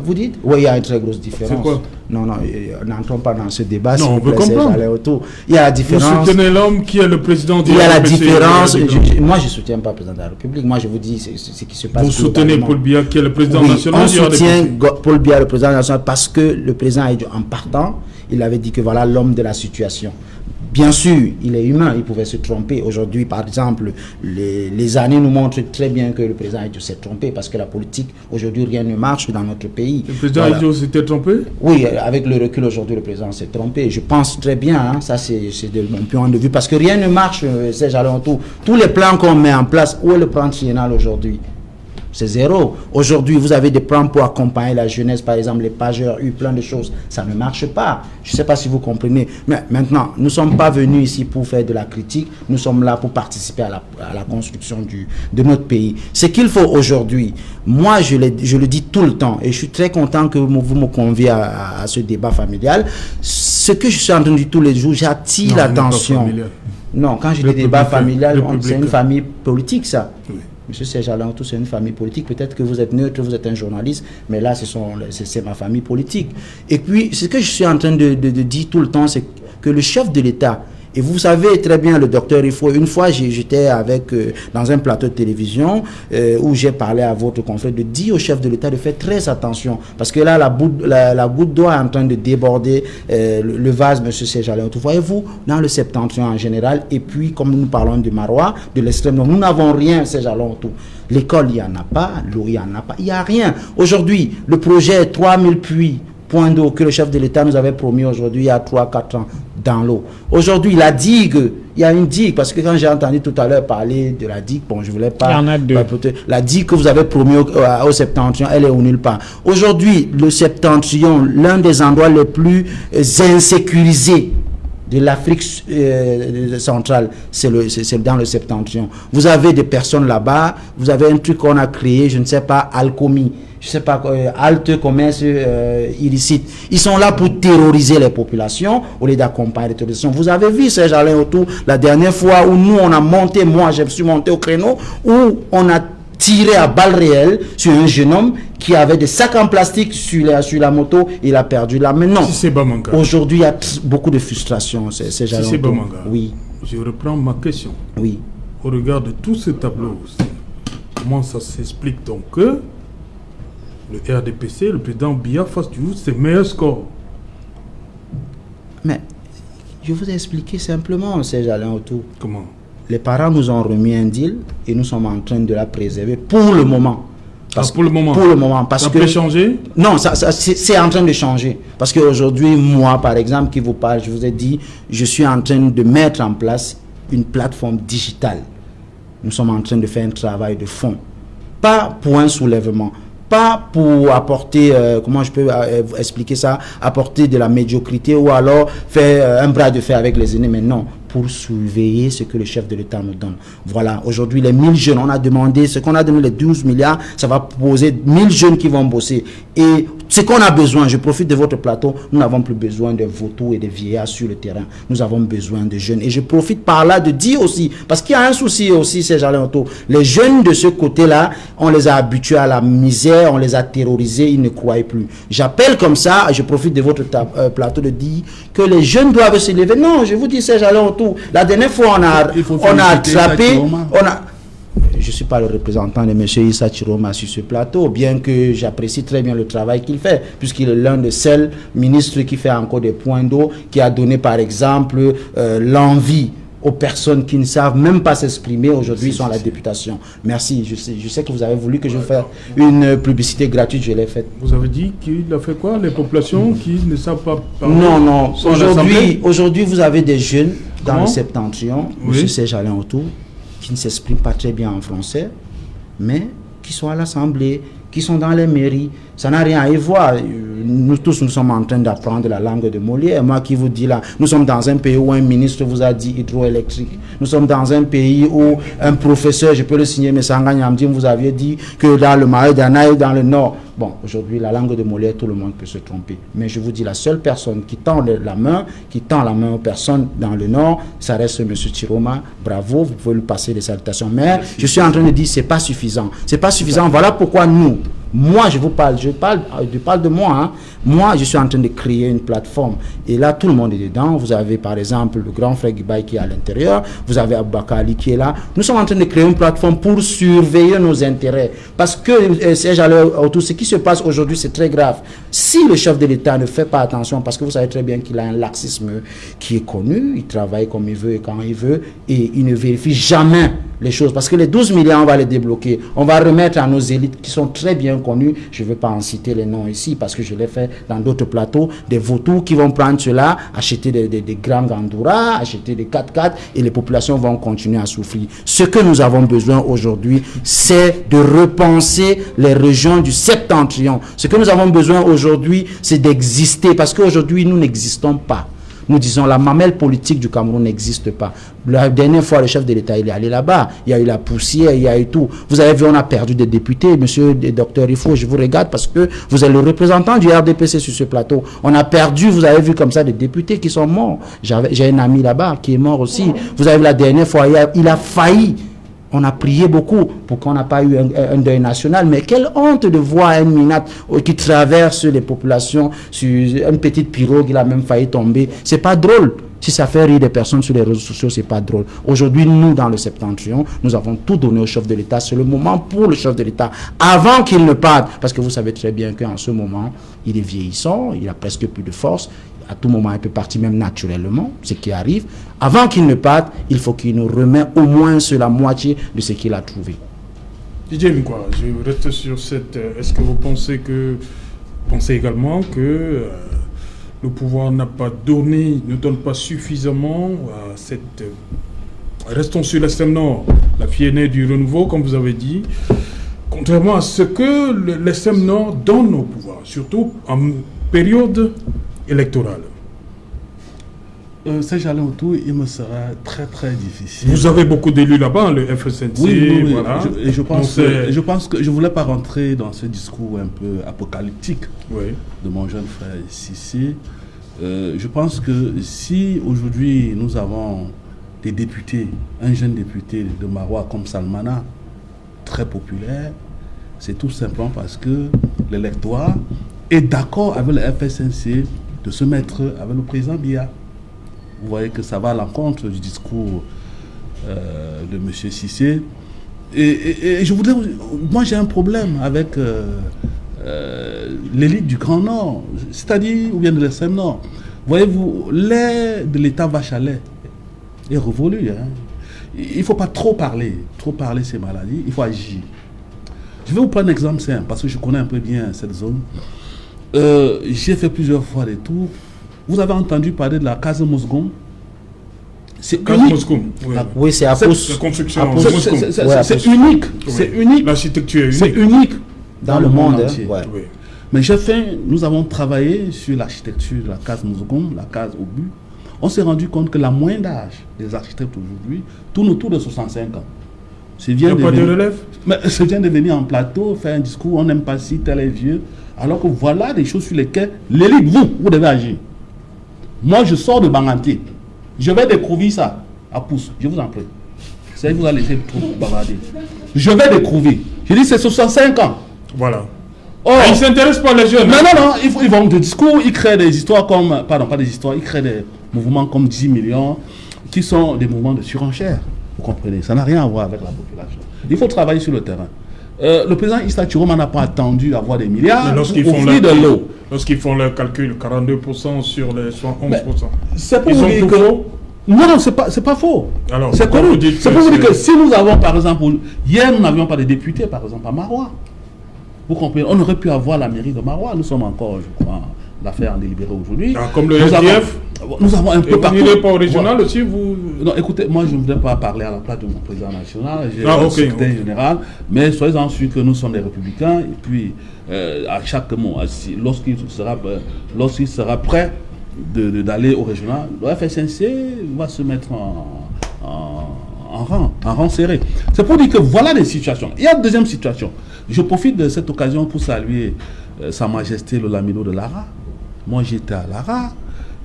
Vous dites? Oui, il y a une très grosse différence. C'est quoi? Non, n'entrons pas dans ce débat. Non, on veut comprendre. Autour. Il y a la différence. Vous soutenez l'homme qui est le président du RDPC. Il y a la différence. Moi, je ne soutiens pas le président de la République. Moi, je vous dis ce qui se passe. Vous soutenez Paul Biya qui est le président national du RDPC. On soutient Paul Biya, le président national, parce que le président, en partant, il avait dit que voilà l'homme de la situation. Bien sûr, il est humain, il pouvait se tromper. Aujourd'hui, par exemple, les années nous montrent très bien que le président Idjo s'est trompé parce que la politique, aujourd'hui, rien ne marche dans notre pays. Le président Idjo s'était trompé? Oui, avec le recul, aujourd'hui, le président s'est trompé. Je pense très bien, hein, ça c'est de mon point de vue, parce que rien ne marche, Serge Alentou. Tous les plans qu'on met en place, où est le plan triennal aujourd'hui? C'est zéro. Aujourd'hui, vous avez des plans pour accompagner la jeunesse, par exemple, les pageurs, plein de choses. Ça ne marche pas. Je ne sais pas si vous comprenez. Mais maintenant, nous ne sommes pas venus ici pour faire de la critique. Nous sommes là pour participer à la construction de notre pays. Ce qu'il faut aujourd'hui, moi, je le dis tout le temps, et je suis très content que vous me conviez à ce débat familial. Ce que je suis en train de dire tous les jours, j'attire l'attention. Non, quand je dis débat familial, c'est une famille politique, ça. Oui. Monsieur Serge Alentou, c'est une famille politique. Peut-être que vous êtes neutre, vous êtes un journaliste, mais là, c'est ma famille politique. Et puis, ce que je suis en train de dire tout le temps, c'est que le chef de l'État, et vous savez très bien, le docteur Ifo, une fois, j'étais dans un plateau de télévision où j'ai parlé à votre confrère de dire au chef de l'État de faire très attention. Parce que là, la goutte d'eau est en train de déborder le vase, monsieur Serge Alentou. Voyez-vous, dans le septentrion en général, et puis, comme nous parlons de Marois, de l'extrême nord, nous n'avons rien, Serge Alentou. L'école, il n'y en a pas, l'eau, il n'y en a pas, il n'y a rien. Aujourd'hui, le projet 3000 puits, point d'eau que le chef de l'État nous avait promis aujourd'hui, il y a 3-4 ans, dans l'eau. Aujourd'hui, la digue, il y a une digue, parce que quand j'ai entendu tout à l'heure parler de la digue, bon, je ne voulais pas... Il y en a deux. La digue que vous avez promis au septentrion, elle est au nulle part. Aujourd'hui, le septentrion, l'un des endroits les plus insécurisés de l'Afrique centrale, c'est dans le septentrion. Vous avez des personnes là-bas, vous avez un truc qu'on a créé, je ne sais pas, Alcomi, je ne sais pas, Alte Commerce illicite. Ils sont là pour terroriser les populations au lieu d'accompagner les terroristes. Vous avez vu, Serge Alentou, la dernière fois où nous, on a monté, moi, je suis monté au créneau, où on a tiré à balles réelles sur un jeune homme qui avait des sacs en plastique sur la moto, il a perdu la main. Non. Si c'est Bamanga. Aujourd'hui, il y a beaucoup de frustration. Si c'est Bamanga. Oui. Je reprends ma question. Oui. Au regard de tous ces tableaux, comment ça s'explique donc que le RDPC, le président Biya fasse du ses meilleurs scores? Mais je vous ai expliqué simplement, Serge Alentou. Comment? Les parents nous ont remis un deal et nous sommes en train de la préserver pour le moment. Pour le moment. Pour le moment. Parce ça que, peut changer? Non, c'est en train de changer. Parce qu'aujourd'hui, moi, par exemple, qui vous parle, je vous ai dit, je suis en train de mettre en place une plateforme digitale. Nous sommes en train de faire un travail de fond. Pas pour un soulèvement. Pas pour apporter, comment je peux expliquer ça, apporter de la médiocrité ou alors faire un bras de fer avec les aînés, mais non, pour surveiller ce que le chef de l'État nous donne. Voilà, aujourd'hui, les 1000 jeunes, on a demandé, ce qu'on a donné, les 12 milliards, ça va poser 1000 jeunes qui vont bosser. Et ce qu'on a besoin, je profite de votre plateau, nous n'avons plus besoin de vautours et de vieillards sur le terrain. Nous avons besoin de jeunes. Et je profite par là de dire aussi, parce qu'il y a un souci aussi, Serge Alentou, les jeunes de ce côté-là, on les a habitués à la misère, on les a terrorisés, ils ne croyaient plus. J'appelle comme ça, je profite de votre plateau de dire que les jeunes doivent se lever. Non, je vous dis, Serge Alentou, la dernière fois, on a attrapé, je ne suis pas le représentant de M. Issa Chiroma sur ce plateau, bien que j'apprécie très bien le travail qu'il fait, puisqu'il est l'un des seuls ministres qui fait encore des points d'eau, qui a donné par exemple l'envie aux personnes qui ne savent même pas s'exprimer aujourd'hui sont à la députation. Merci. Je sais que vous avez voulu que je fasse une publicité gratuite, je l'ai faite. Vous avez dit qu'il a fait quoi? Les populations qui ne savent pas parler? Non. Aujourd'hui, vous avez des jeunes dans le septentrion, oui. M. Serge Alentou, qui ne s'expriment pas très bien en français, mais qui sont à l'Assemblée, qui sont dans les mairies. Ça n'a rien à y voir. Nous tous, nous sommes en train d'apprendre la langue de Molière. Moi qui vous dis là, nous sommes dans un pays où un ministre vous a dit hydroélectrique. Nous sommes dans un pays où un professeur, je peux le signer, mais Sanga Nyamdim, vous aviez dit que dans le Marais d'Anaï, dans le Nord. Bon, aujourd'hui, la langue de Molière, tout le monde peut se tromper. Mais je vous dis, la seule personne qui tend la main aux personnes dans le Nord, ça reste M. Chiroma. Bravo, vous pouvez lui passer des salutations. Mais je suis en train de dire, c'est pas suffisant. C'est pas suffisant. Voilà pourquoi nous, Moi, je parle de moi. Hein. Moi, je suis en train de créer une plateforme. Et là, tout le monde est dedans. Vous avez, par exemple, le grand frère Guibaï qui est à l'intérieur. Vous avez Aboubakar Ali qui est là. Nous sommes en train de créer une plateforme pour surveiller nos intérêts. Parce que, Serge Alain Autou, ce qui se passe aujourd'hui, c'est très grave. Si le chef de l'État ne fait pas attention, parce que vous savez très bien qu'il a un laxisme qui est connu, il travaille comme il veut et quand il veut, et il ne vérifie jamais les choses. Parce que les 12 milliards, on va les débloquer. On va remettre à nos élites qui sont très bien connues. Je ne vais pas en citer les noms ici parce que je l'ai fait dans d'autres plateaux. Des vautours qui vont prendre cela, acheter des grands Gandoura, acheter des 4x4 et les populations vont continuer à souffrir. Ce que nous avons besoin aujourd'hui, c'est de repenser les régions du septentrion. Ce que nous avons besoin aujourd'hui, c'est d'exister parce qu'aujourd'hui, nous n'existons pas. Nous disons la mamelle politique du Cameroun n'existe pas. La dernière fois, le chef de l'État, il est allé là-bas. Il y a eu la poussière, il y a eu tout. Vous avez vu, on a perdu des députés. Monsieur le docteur Ifo, je vous regarde parce que vous êtes le représentant du RDPC sur ce plateau. On a perdu, vous avez vu comme ça, des députés qui sont morts. J'ai un ami là-bas qui est mort aussi. Vous avez vu la dernière fois, il a failli. On a prié beaucoup pour qu'on n'a pas eu un deuil national. Mais quelle honte de voir un minat qui traverse les populations sur une petite pirogue, il a même failli tomber. C'est pas drôle. Si ça fait rire des personnes sur les réseaux sociaux, c'est pas drôle. Aujourd'hui, nous, dans le septentrion, nous avons tout donné au chef de l'État. C'est le moment pour le chef de l'État, avant qu'il ne parte. Parce que vous savez très bien qu'en ce moment, il est vieillissant, il a presque plus de force. À tout moment, il peut partir même naturellement, ce qui arrive. Avant qu'il ne parte, il faut qu'il nous remette au moins sur la moitié de ce qu'il a trouvé. Didier Nkwa, je reste sur cette... Est-ce que vous pensez également que le pouvoir ne donne pas suffisamment à cette... Restons sur l'extrême nord, la fille aînée du renouveau, comme vous avez dit, contrairement à ce que l'extrême nord donne au pouvoir, surtout en période électorale. Serge Alain Autou, il me sera très très difficile. Vous avez beaucoup d'élus là-bas, le FSNC, oui. voilà. Je pense que je ne voulais pas rentrer dans ce discours un peu apocalyptique de mon jeune frère Cissé. Je pense que si aujourd'hui nous avons des députés, un jeune député de Marois comme Salmana, très populaire, c'est tout simplement parce que l'électorat est d'accord avec le FSNC de se mettre avec le président Biya. Vous voyez que ça va à l'encontre du discours de M. Cissé. Et je voudrais... Moi, j'ai un problème avec l'élite du Grand Nord, c'est-à-dire, ou bien de l'extrême Nord. Voyez-vous, l'air de l'État vache à lait est révolu. Hein. Il ne faut pas trop parler ces maladies, il faut agir. Je vais vous prendre un exemple simple, parce que je connais un peu bien cette zone. J'ai fait plusieurs fois des tours. Vous avez entendu parler de la Case Mosgon? C'est unique. Oui, c'est à Pousse. C'est unique. C'est unique. L'architecture est unique. C'est unique dans le monde entier. Oui. Mais nous avons travaillé sur l'architecture de la Case Mosgon, la Case Obu. On s'est rendu compte que la moyenne d'âge des architectes aujourd'hui tourne autour de 65 ans. Il n'y a pas de relève? Mais c'est bien de venir en plateau, faire un discours, on n'aime pas si tel est vieux. Alors que voilà des choses sur lesquelles l'élite, vous devez agir. Moi, je sors de Banganté. Je vais découvrir ça à Pousse. Je vous en prie. C'est vous allez laisser tout bavarder. Je vais découvrir. Je dis c'est 65 ans. Voilà. Oh, ils ne s'intéressent pas les jeunes. Non. Ils vont des discours, ils créent des histoires comme... Pardon, pas des histoires. Ils créent des mouvements comme 10 millions qui sont des mouvements de surenchère. Vous comprenez? Ça n'a rien à voir avec la population. Il faut travailler sur le terrain. Le président Issa Chiroma n'a pas attendu avoir des milliards pour offrir de l'eau. Lorsqu'ils font leur calcul, 42% sur les 11%. C'est pour vous dire que... Non, c'est pas faux. Alors, c'est pour vous dire que si nous avons, par exemple, hier nous n'avions pas de députés, par exemple, à Marois. Vous comprenez? On aurait pu avoir la mairie de Marois. Nous sommes encore, je crois, l'affaire en délibéré aujourd'hui. Comme le SDF. Nous avons un peu partout. Vous n'irez pas au régional aussi, vous... Non, écoutez, moi je ne voudrais pas parler à la place de mon président national, j'ai un secrétaire général, mais soyez-en sûrs que nous sommes des républicains, et puis à chaque moment, lorsqu'il sera prêt d'aller au régional, le FSNC va se mettre en rang serré. C'est pour dire que voilà les situations. Il y a une deuxième situation. Je profite de cette occasion pour saluer Sa Majesté le Lamido de Lara. Moi j'étais à Lara.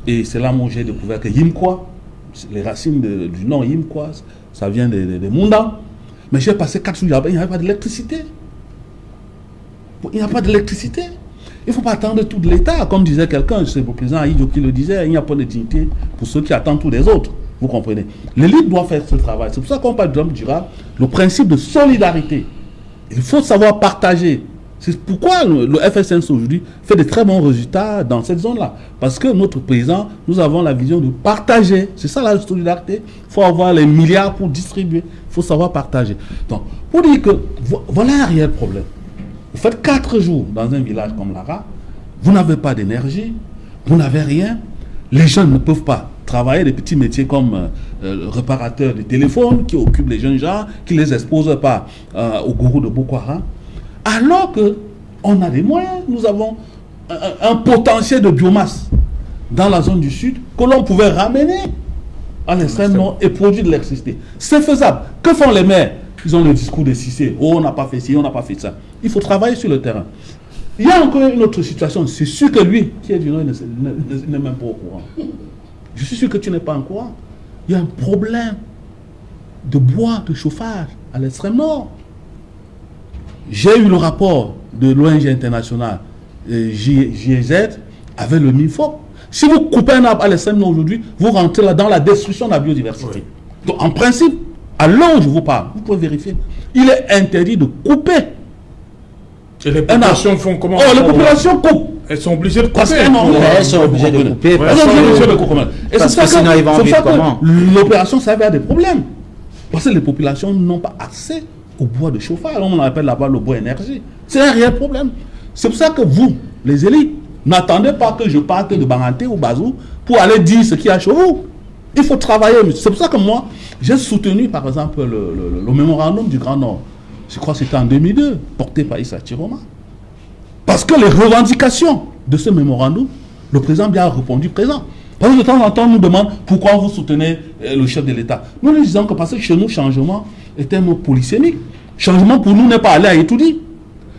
Et c'est là où j'ai découvert que Yimkwa, les racines du nom Yimkwa, ça vient des Munda. Mais j'ai passé 4 jours là-bas, il n'y avait pas d'électricité. Il n'y a pas d'électricité. Il ne faut pas attendre tout de l'État. Comme disait quelqu'un, c'est le président Aïdjo qui le disait, il n'y a pas de dignité pour ceux qui attendent tous les autres. Vous comprenez? L'élite doit faire ce travail. C'est pour ça qu'on parle de développement durable, le principe de solidarité. Il faut savoir partager. C'est pourquoi le FSNC aujourd'hui fait de très bons résultats dans cette zone-là. Parce que notre président, nous avons la vision de partager. C'est ça la solidarité. Il faut avoir les milliards pour distribuer. Il faut savoir partager. Donc, pour dire que voilà un réel problème. Vous faites 4 jours dans un village comme Lara, vous n'avez pas d'énergie, vous n'avez rien. Les jeunes ne peuvent pas travailler des petits métiers comme le réparateur de téléphone qui occupe les jeunes gens, qui ne les expose pas au gourou de Boko Haram. Alors qu'on a des moyens, nous avons un potentiel de biomasse dans la zone du sud que l'on pouvait ramener à l'extrême nord et produire de l'électricité. C'est faisable. Que font les maires? Ils ont le discours de Cissé. Oh, on n'a pas fait ci, on n'a pas fait ça. Il faut travailler sur le terrain. Il y a encore une autre situation. C'est sûr que lui, qui est du Nord, n'est même pas au courant. Je suis sûr que tu n'es pas au courant. Il y a un problème de bois, de chauffage à l'extrême nord. J'ai eu le rapport de l'ONG internationale GIZ avec le MIFOP. Si vous coupez un arbre à l'extrême nord aujourd'hui, vous rentrez là dans la destruction de la biodiversité. Oui. Donc en principe, à l'heure où je vous parle, vous pouvez vérifier, il est interdit de couper. Et les populations font comment? Oh, les populations coupent. Elles sont obligées de couper. Elles sont obligées de couper. Parce que sinon, ils vont en vivre comment? L'opération s'avère des problèmes. Parce que les populations n'ont pas accès au bois de chauffage. On appelle là-bas le bois énergie. C'est un réel problème. C'est pour ça que vous, les élites, n'attendez pas que je parte de Banganté ou Bazou pour aller dire ce qu'il y a chez vous. Il faut travailler. C'est pour ça que moi, j'ai soutenu, par exemple, le mémorandum du Grand Nord. Je crois que c'était en 2002, porté par Issa Chiroma. Parce que les revendications de ce mémorandum, le président Biya a répondu présent. Parce que de temps en temps, on nous demande pourquoi vous soutenez le chef de l'État. Nous nous disons que parce que chez nous, changement est un mot polysémique. Changement pour nous n'est pas aller à Etoudi.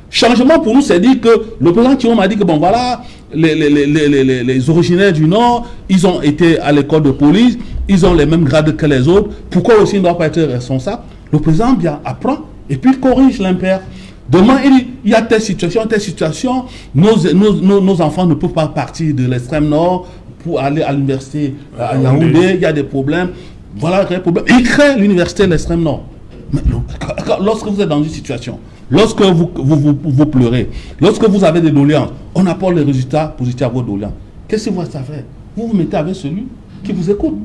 Changement pour nous, c'est dire que le président Chiroma a dit que bon voilà, les originaires du Nord, ils ont été à l'école de police, ils ont les mêmes grades que les autres. Pourquoi aussi ils ne doivent pas être responsables? Le président Biya apprend et puis il corrige l'impair. Demain, il dit, il y a telle situation, nos enfants ne peuvent pas partir de l'extrême nord pour aller à l'université à Yaoundé, il y a des problèmes. Voilà un problème. Il crée l'université de l'extrême nord. Mais lorsque vous êtes dans une situation, lorsque vous pleurez, lorsque vous avez des doléances, on apporte les résultats positifs à vos doléances. Qu'est-ce que vous savez? Vous vous mettez avec celui qui vous écoute.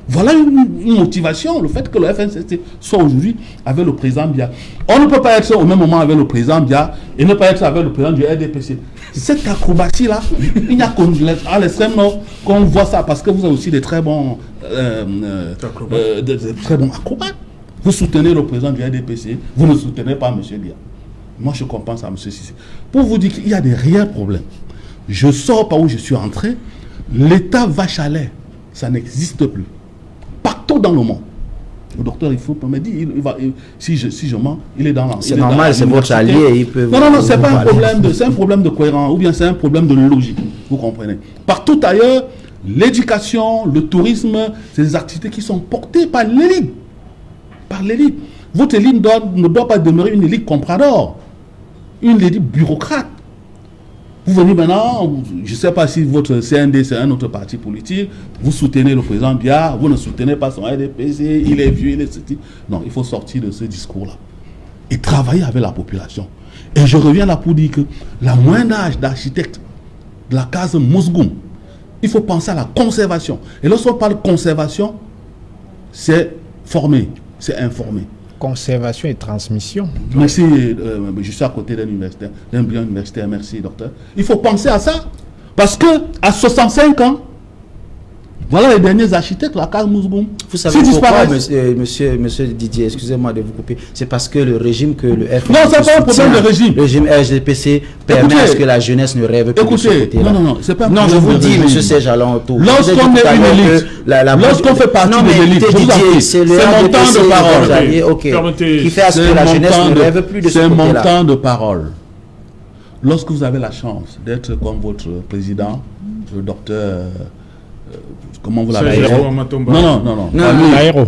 Voilà une motivation, le fait que le FNCC soit aujourd'hui avec le président Biya. On ne peut pas être au même moment avec le président Biya et ne pas être avec le président du RDPC. Cette acrobatie-là, il n'y a qu'à l'extrême nord qu'on voit ça, parce que vous avez aussi des très bons acrobates. Vous soutenez le président du RDPC, vous ne soutenez pas M. Biya. Moi, je compense à M. Cissé. Pour vous dire qu'il y a des réels problèmes. Je sors par où je suis entré, l'État vache à lait, ça n'existe plus. Partout dans le monde. Le docteur, il faut me dire, si je mens, il est dans la... C'est normal, c'est votre allié, il peut... Non, c'est pas un problème c'est un problème de cohérence, ou bien c'est un problème de logique, vous comprenez. Partout ailleurs, l'éducation, le tourisme, c'est des activités qui sont portées par l'élite. Par l'élite. Votre élite ne doit pas demeurer une élite comprador, une élite bureaucrate. Vous venez maintenant, je ne sais pas si votre CND c'est un autre parti politique, vous soutenez le président Biya, vous ne soutenez pas son RDPC, il est vieux, il est petit. Non, il faut sortir de ce discours-là et travailler avec la population. Et je reviens là pour dire que la moyenne d'âge d'architecte de la case Mosgoum, il faut penser à la conservation. Et lorsqu'on parle de conservation, c'est former, c'est informer. Conservation et transmission. Merci, je suis à côté d'un universitaire, d'un brillant universitaire, merci docteur. Il faut penser à ça, parce que à 65 ans, voilà les derniers architectes, la case Mosgoum. Vous savez pourquoi, monsieur Didier, excusez-moi de vous couper, c'est parce que le régime que le FNC... Non, c'est pas un problème de régime. Le régime RGPC permet à ce que la jeunesse ne rêve plus de ce côté-là. Non, c'est pas un problème de régime. Non, je vous dis, monsieur Serge Alain Otto. Lorsqu'on est une élite, lorsqu'on fait partie de l'élite, c'est mon temps de parole. Qui fait à ce que la jeunesse ne rêve plus de ce côté-là. C'est mon temps de parole. Lorsque vous avez la chance d'être comme votre président, le docteur... Comment vous l'avez dit? Non. L'aéro.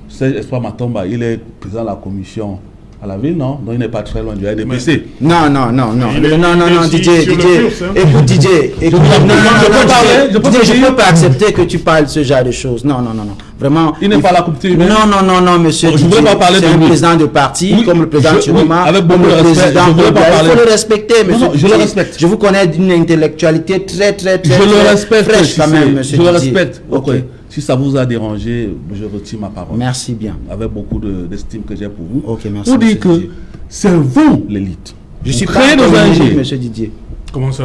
C'est Espoir Matomba. Il est président de la commission à la ville, non? Donc il n'est pas très loin du RDPC. Non, Didier, sur le Didier, Purs, hein. écoute Didier, écoute, je peux Didier, je dire- peux pas accepter que tu parles ce genre de choses. Non, vraiment. Il n'est pas à la Coupe du Monde. Non, monsieur Je voulais Didier, pas parler c'est de un lui. président de parti, Oui, comme le président oui, Chiroma, avec beaucoup comme de le respect, président je voulais pas Kobla. Il parler. faut le respecter, monsieur non, je le Didier. respecte. Je vous connais d'une intellectualité très Je le respecte, fraîche quand même, monsieur je le Didier. respecte. Ok. Ok. Si ça vous a dérangé, je retire ma parole. Merci bien. Avec beaucoup d'estime que j'ai pour vous. Ok, merci, Pour dire monsieur que Didier. c'est vous l'élite. Je suis Vous pas créez encore nos une ingés. élite, monsieur Didier. Comment ça?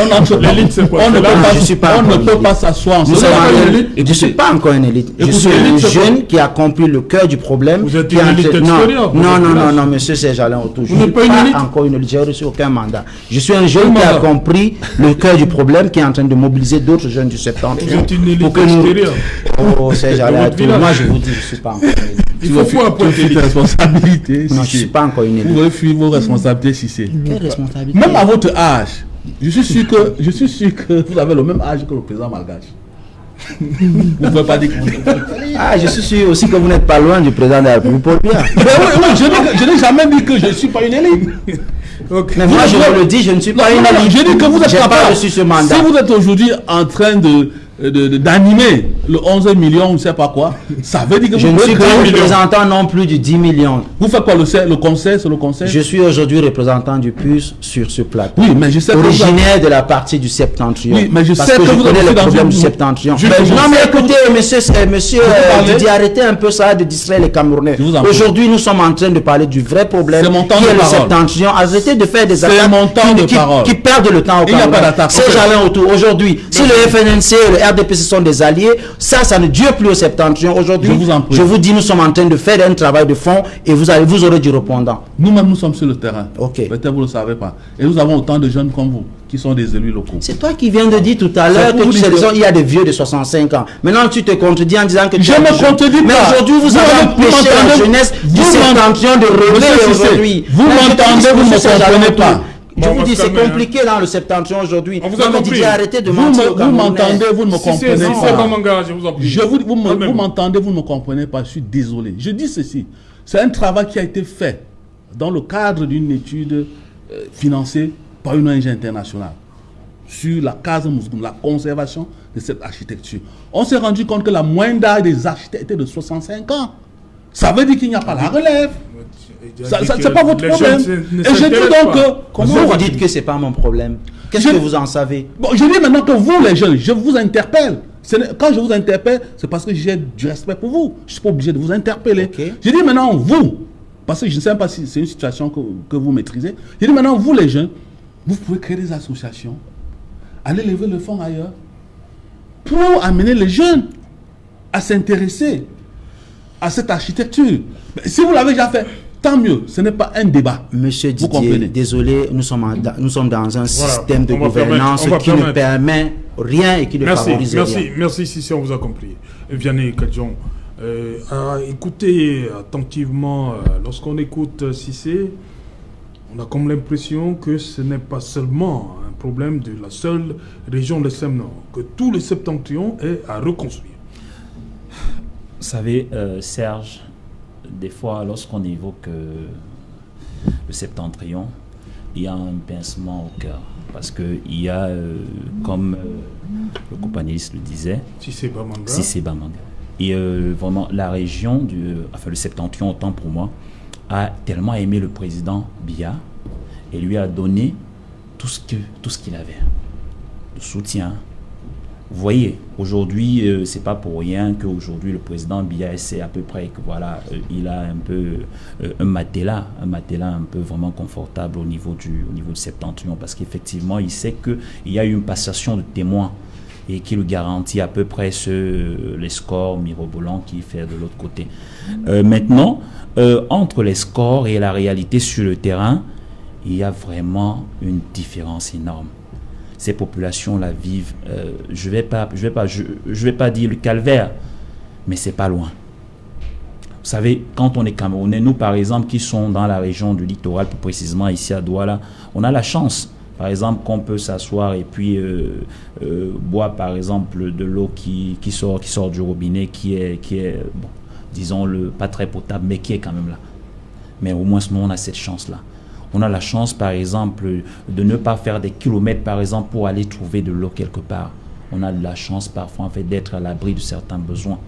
On n'entre pas. L'élite, c'est quoi? On ne C'est peut là, pas- je suis pas on ne encore peut une pas élite. s'asseoir en Nous ce sommes moment. en- élite. Je ne suis pas encore une élite. Je Écoutez, suis un l'élite, c'est quoi? jeune qui a compris le cœur du problème. Vous êtes qui une a élite entre- extérieure, vous êtes là. non, monsieur Serge-Alain Autou. Je Vous ne n'êtes suis pas une élite? pas encore une élite. J'ai reçu aucun mandat. Je suis un jeune Quel qui a mandat? compris le cœur du problème, qui est en train de mobiliser d'autres jeunes du septentrion. Vous êtes une élite pour que nous- extérieure. Oh, Serge-Alain votre Autou, village. moi je vous dis, je ne suis pas encore une élite. Il faut quoi pour être fuir tes élite? responsabilités. Non, je ne Cissé. suis pas encore une Vous élite. voulez fuir vos responsabilités, Cissé. Quelle responsabilité? Même à votre âge, je suis sûr que vous avez le même âge que le président malgache. Vous ne pouvez pas dire que vous Ah, je suis sûr aussi que vous n'êtes pas loin du président de la République, Paul Biya. Mais oui, je n'ai jamais dit que je ne suis pas une élite. Ok. Mais moi, je vous le dis, je ne suis pas une Non, élite. je dis que vous êtes J'ai pas capable. reçu ce mandat. Si vous êtes aujourd'hui en train d'animer le 11 millions, on ne sait pas quoi, ça veut dire que Je vous ne pouvez suis créer pas un million. représentant non plus du 10 millions. Vous faites quoi, le conseil, c'est le conseil? Je suis aujourd'hui représentant du PUS sur ce plateau. Oui, mais je sais que vous originaire de la partie du septentrion. Oui, mais je parce sais que que je vous connais êtes le dans problème une- du septentrion. Je- je non, mais sais que écoutez, monsieur parlez. Didier, arrêtez un peu ça de distraire les Camerounais. Je vous en prie. Aujourd'hui, nous sommes en train de parler du vrai problème C'est mon temps qui de est le parole. septentrion. Arrêtez de faire des C'est attaques mon temps de parole. qui perdent le temps au Il n'y a Cameroun. pas d'attaque. C'est Ok. Jalin autour. Aujourd'hui, si le FNNC et le RDPC sont des alliés, ça ne dure plus au septentrion. Aujourd'hui, Je vous en prie. je vous dis, nous sommes en train de faire un travail de fond et vous aurez du répondant. Nous-mêmes, nous sommes sur le terrain. Ok. Peut-être vous ne le savez pas. Et nous avons autant de jeunes comme vous qui sont des élus locaux. C'est toi qui viens de dire tout à C'est l'heure pour que vous dire que- il y a des vieux de 65 ans. Maintenant, tu te contredis en disant que tu Je as me des jeunes. contredis Mais pas. aujourd'hui, vous Vous avez m'entendez- empêché la jeunesse du vous septentrion de relever Monsieur Cissé, aujourd'hui. vous Mais je te m'entendez, dis, vous ne me monsieur comprenez Jalin pas. Autou, Je Bon, on vous va dis, se c'est calmer, compliqué dans le septentrion aujourd'hui. On vous a Non, mais compris. Didier, arrêtez de Vous mentir aux vous Camerounais. m'entendez, vous ne me Si c'est comprenez pas. Bamanga, je vous en prie. Calmez-vous. Vous m'entendez, vous ne me comprenez pas, je suis désolé. Je dis ceci, c'est un travail qui a été fait dans le cadre d'une étude financée par une ONG internationale sur la case Mousgoum, la conservation de cette architecture. On s'est rendu compte que la moyenne d'âge des architectes était de 65 ans. Ça veut dire qu'il n'y a pas la relève. C'est pas votre problème. Et je dis donc que... Comment vous dites que c'est pas mon problème? Qu'est-ce que vous en savez? Bon, je dis maintenant que vous, les jeunes, je vous interpelle. Quand je vous interpelle, c'est parce que j'ai du respect pour vous. Je ne suis pas obligé de vous interpeller. Ok. Je dis maintenant, vous, parce que je ne sais pas si c'est une situation que vous maîtrisez. Je dis maintenant, vous, les jeunes, vous pouvez créer des associations, aller lever le fonds ailleurs, pour amener les jeunes à s'intéresser à cette architecture. Mais si vous l'avez déjà fait, tant mieux. Ce n'est pas un débat. Monsieur Vous Didier, comprenez? désolé, nous sommes dans un système de on va gouvernance permettre, on va qui ne permettre. permet rien et qui ne favorise rien. Merci, si on vous a compris. Vianney Kadjon, écoutez attentivement, lorsqu'on écoute Cissé, on a comme l'impression que ce n'est pas seulement un problème de la seule région de l'extrême nord, que tout le septentrion est à reconstruire. Vous savez, Serge, des fois, lorsqu'on évoque le septentrion, il y a un pincement au cœur. Parce qu'il y a, comme le companéliste le disait, Cissé Bamanga. Cissé Bamanga. Et vraiment, la région, le septentrion, autant pour moi, a tellement aimé le président Biya et lui a donné tout ce qu'il avait. Le soutien. Vous voyez, aujourd'hui, c'est pas pour rien qu'aujourd'hui le président Biya essaie à peu près que voilà, il a un peu un matelas un peu vraiment confortable au niveau du septentrion, parce qu'effectivement, il sait qu'il y a eu une passation de témoins et qui lui garantit à peu près les scores mirobolants qu'il fait de l'autre côté. Maintenant, entre les scores et la réalité sur le terrain, il y a vraiment une différence énorme. Ces populations-là vivent, je vais pas dire le calvaire, mais c'est pas loin. Vous savez, quand on est Camerounais, nous par exemple qui sont dans la région du littoral, plus précisément ici à Douala, on a la chance, par exemple, qu'on peut s'asseoir et puis boire par exemple de l'eau qui sort du robinet, qui est bon, disons-le, pas très potable, mais qui est quand même là. Mais au moins, nous, on a cette chance-là. On a la chance, par exemple, de ne pas faire des kilomètres, par exemple, pour aller trouver de l'eau quelque part. On a la chance, parfois, en fait, d'être à l'abri de certains besoins.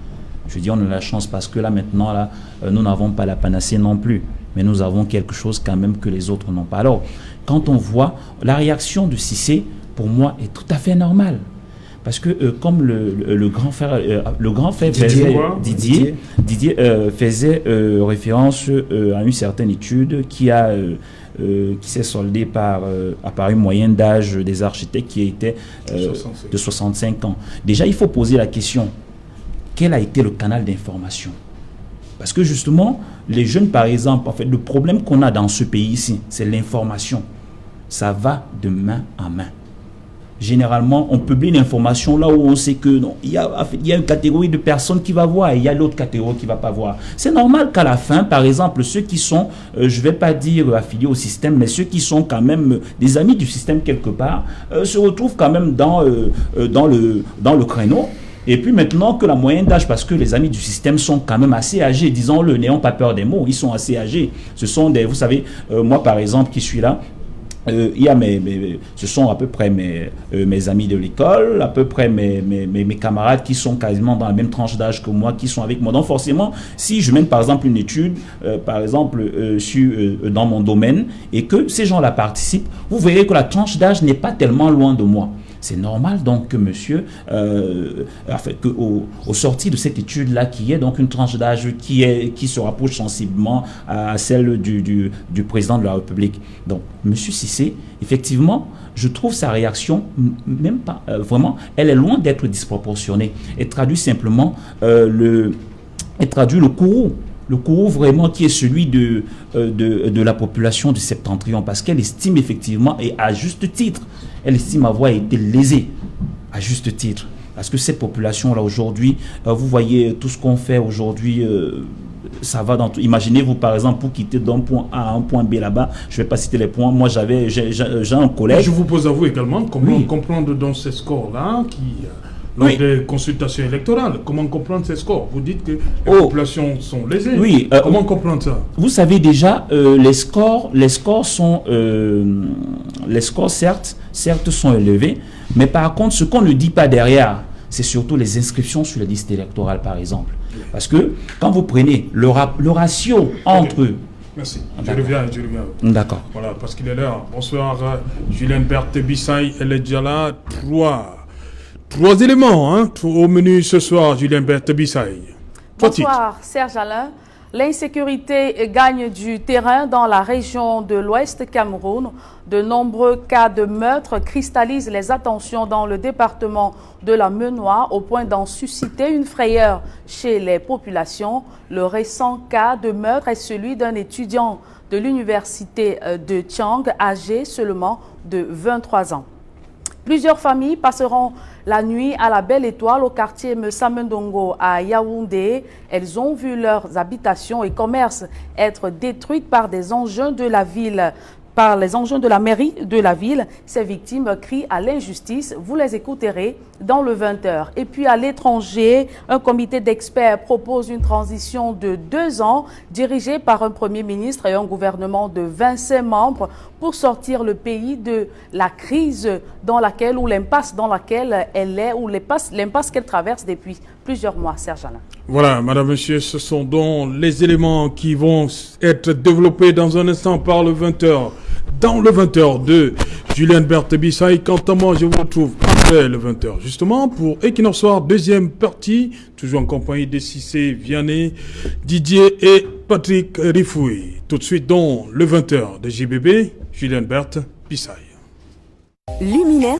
Je dis, on a la chance parce que là, maintenant, là, nous n'avons pas la panacée non plus. Mais nous avons quelque chose quand même que les autres n'ont pas. Alors, quand on voit la réaction de Cissé, pour moi, est tout à fait normale. Parce que comme le grand frère Didier faisait référence à une certaine étude qui s'est soldée par une moyenne d'âge des architectes qui était de 65 ans. Déjà, il faut poser la question, quel a été le canal d'information? Parce que justement, les jeunes, par exemple, en fait, le problème qu'on a dans ce pays ici, c'est l'information. Ça va de main en main. Généralement, on publie une information là où on sait que non, il y a une catégorie de personnes qui va voir et il y a l'autre catégorie qui ne va pas voir. C'est normal qu'à la fin, par exemple, ceux qui sont, je ne vais pas dire affiliés au système, mais ceux qui sont quand même des amis du système quelque part, se retrouvent quand même dans le créneau. Et puis maintenant que la moyenne d'âge, parce que les amis du système sont quand même assez âgés, disons-le, n'ayons pas peur des mots, ils sont assez âgés. Ce sont des, vous savez, moi par exemple qui suis là, il y a ce sont à peu près mes amis de l'école, à peu près mes camarades qui sont quasiment dans la même tranche d'âge que moi, qui sont avec moi. Donc forcément, si je mène par exemple une étude, par exemple dans mon domaine, et que ces gens-là participent, vous verrez que la tranche d'âge n'est pas tellement loin de moi. C'est normal donc que monsieur, au sorti de cette étude-là, qui est donc une tranche d'âge qui se rapproche sensiblement à celle du président de la République. Donc, monsieur Cissé, effectivement, je trouve sa réaction, même pas vraiment, elle est loin d'être disproportionnée. Elle traduit simplement elle traduit le courroux. Le courroux vraiment qui est celui de la population du septentrion, parce qu'elle estime effectivement, et à juste titre, elle estime avoir été lésée, à juste titre. Parce que cette population-là aujourd'hui, vous voyez tout ce qu'on fait aujourd'hui, ça va dans tout. Imaginez-vous par exemple pour quitter d'un point A à un point B là-bas, je ne vais pas citer les points, moi j'ai un collègue. Je vous pose à vous également, comment comprendre dans ces scores-là qui... Lors des consultations électorales, comment comprendre ces scores? Vous dites que les populations sont lésées. Oui, comment comprendre ça? Vous savez déjà, les scores certes sont élevés, mais par contre, ce qu'on ne dit pas derrière, c'est surtout les inscriptions sur les listes électorales, par exemple. Parce que quand vous prenez le ratio entre... Merci. Je reviens. D'accord. Voilà, parce qu'il est l'heure. Bonsoir, Julien Berthe Bissaï. Elle est déjà là. Trois éléments au menu ce soir, Julien Berthe Bissaï. Bonsoir, Serge Alain. L'insécurité gagne du terrain dans la région de l'Ouest Cameroun. De nombreux cas de meurtre cristallisent les attentions dans le département de la Menoie au point d'en susciter une frayeur chez les populations. Le récent cas de meurtre est celui d'un étudiant de l'université de Tiang, âgé seulement de 23 ans. Plusieurs familles passeront la nuit à la Belle Étoile au quartier Msamendongo à Yaoundé. Elles ont vu leurs habitations et commerces être détruites par des engins de la ville, par les engins de la mairie de la ville. Ces victimes crient à l'injustice. Vous les écouterez dans le 20h. Et puis à l'étranger, un comité d'experts propose une transition de 2 ans dirigée par un premier ministre et un gouvernement de 25 membres pour sortir le pays de la crise dans laquelle, ou l'impasse dans laquelle elle est, ou l'impasse qu'elle traverse depuis plusieurs mois. Serge Alain. Voilà, madame, monsieur, ce sont donc les éléments qui vont être développés dans un instant par le 20h. Dans le 20h de Julien Berthe Bissaï. Quant à moi, je vous retrouve après le 20h, justement, pour Equinox Soir, deuxième partie, toujours en compagnie de Cissé Vianney, Didier et Patrick Rifoué. Tout de suite, dans le 20h de JBB, Julien Berthe Bissaï. Luminaire.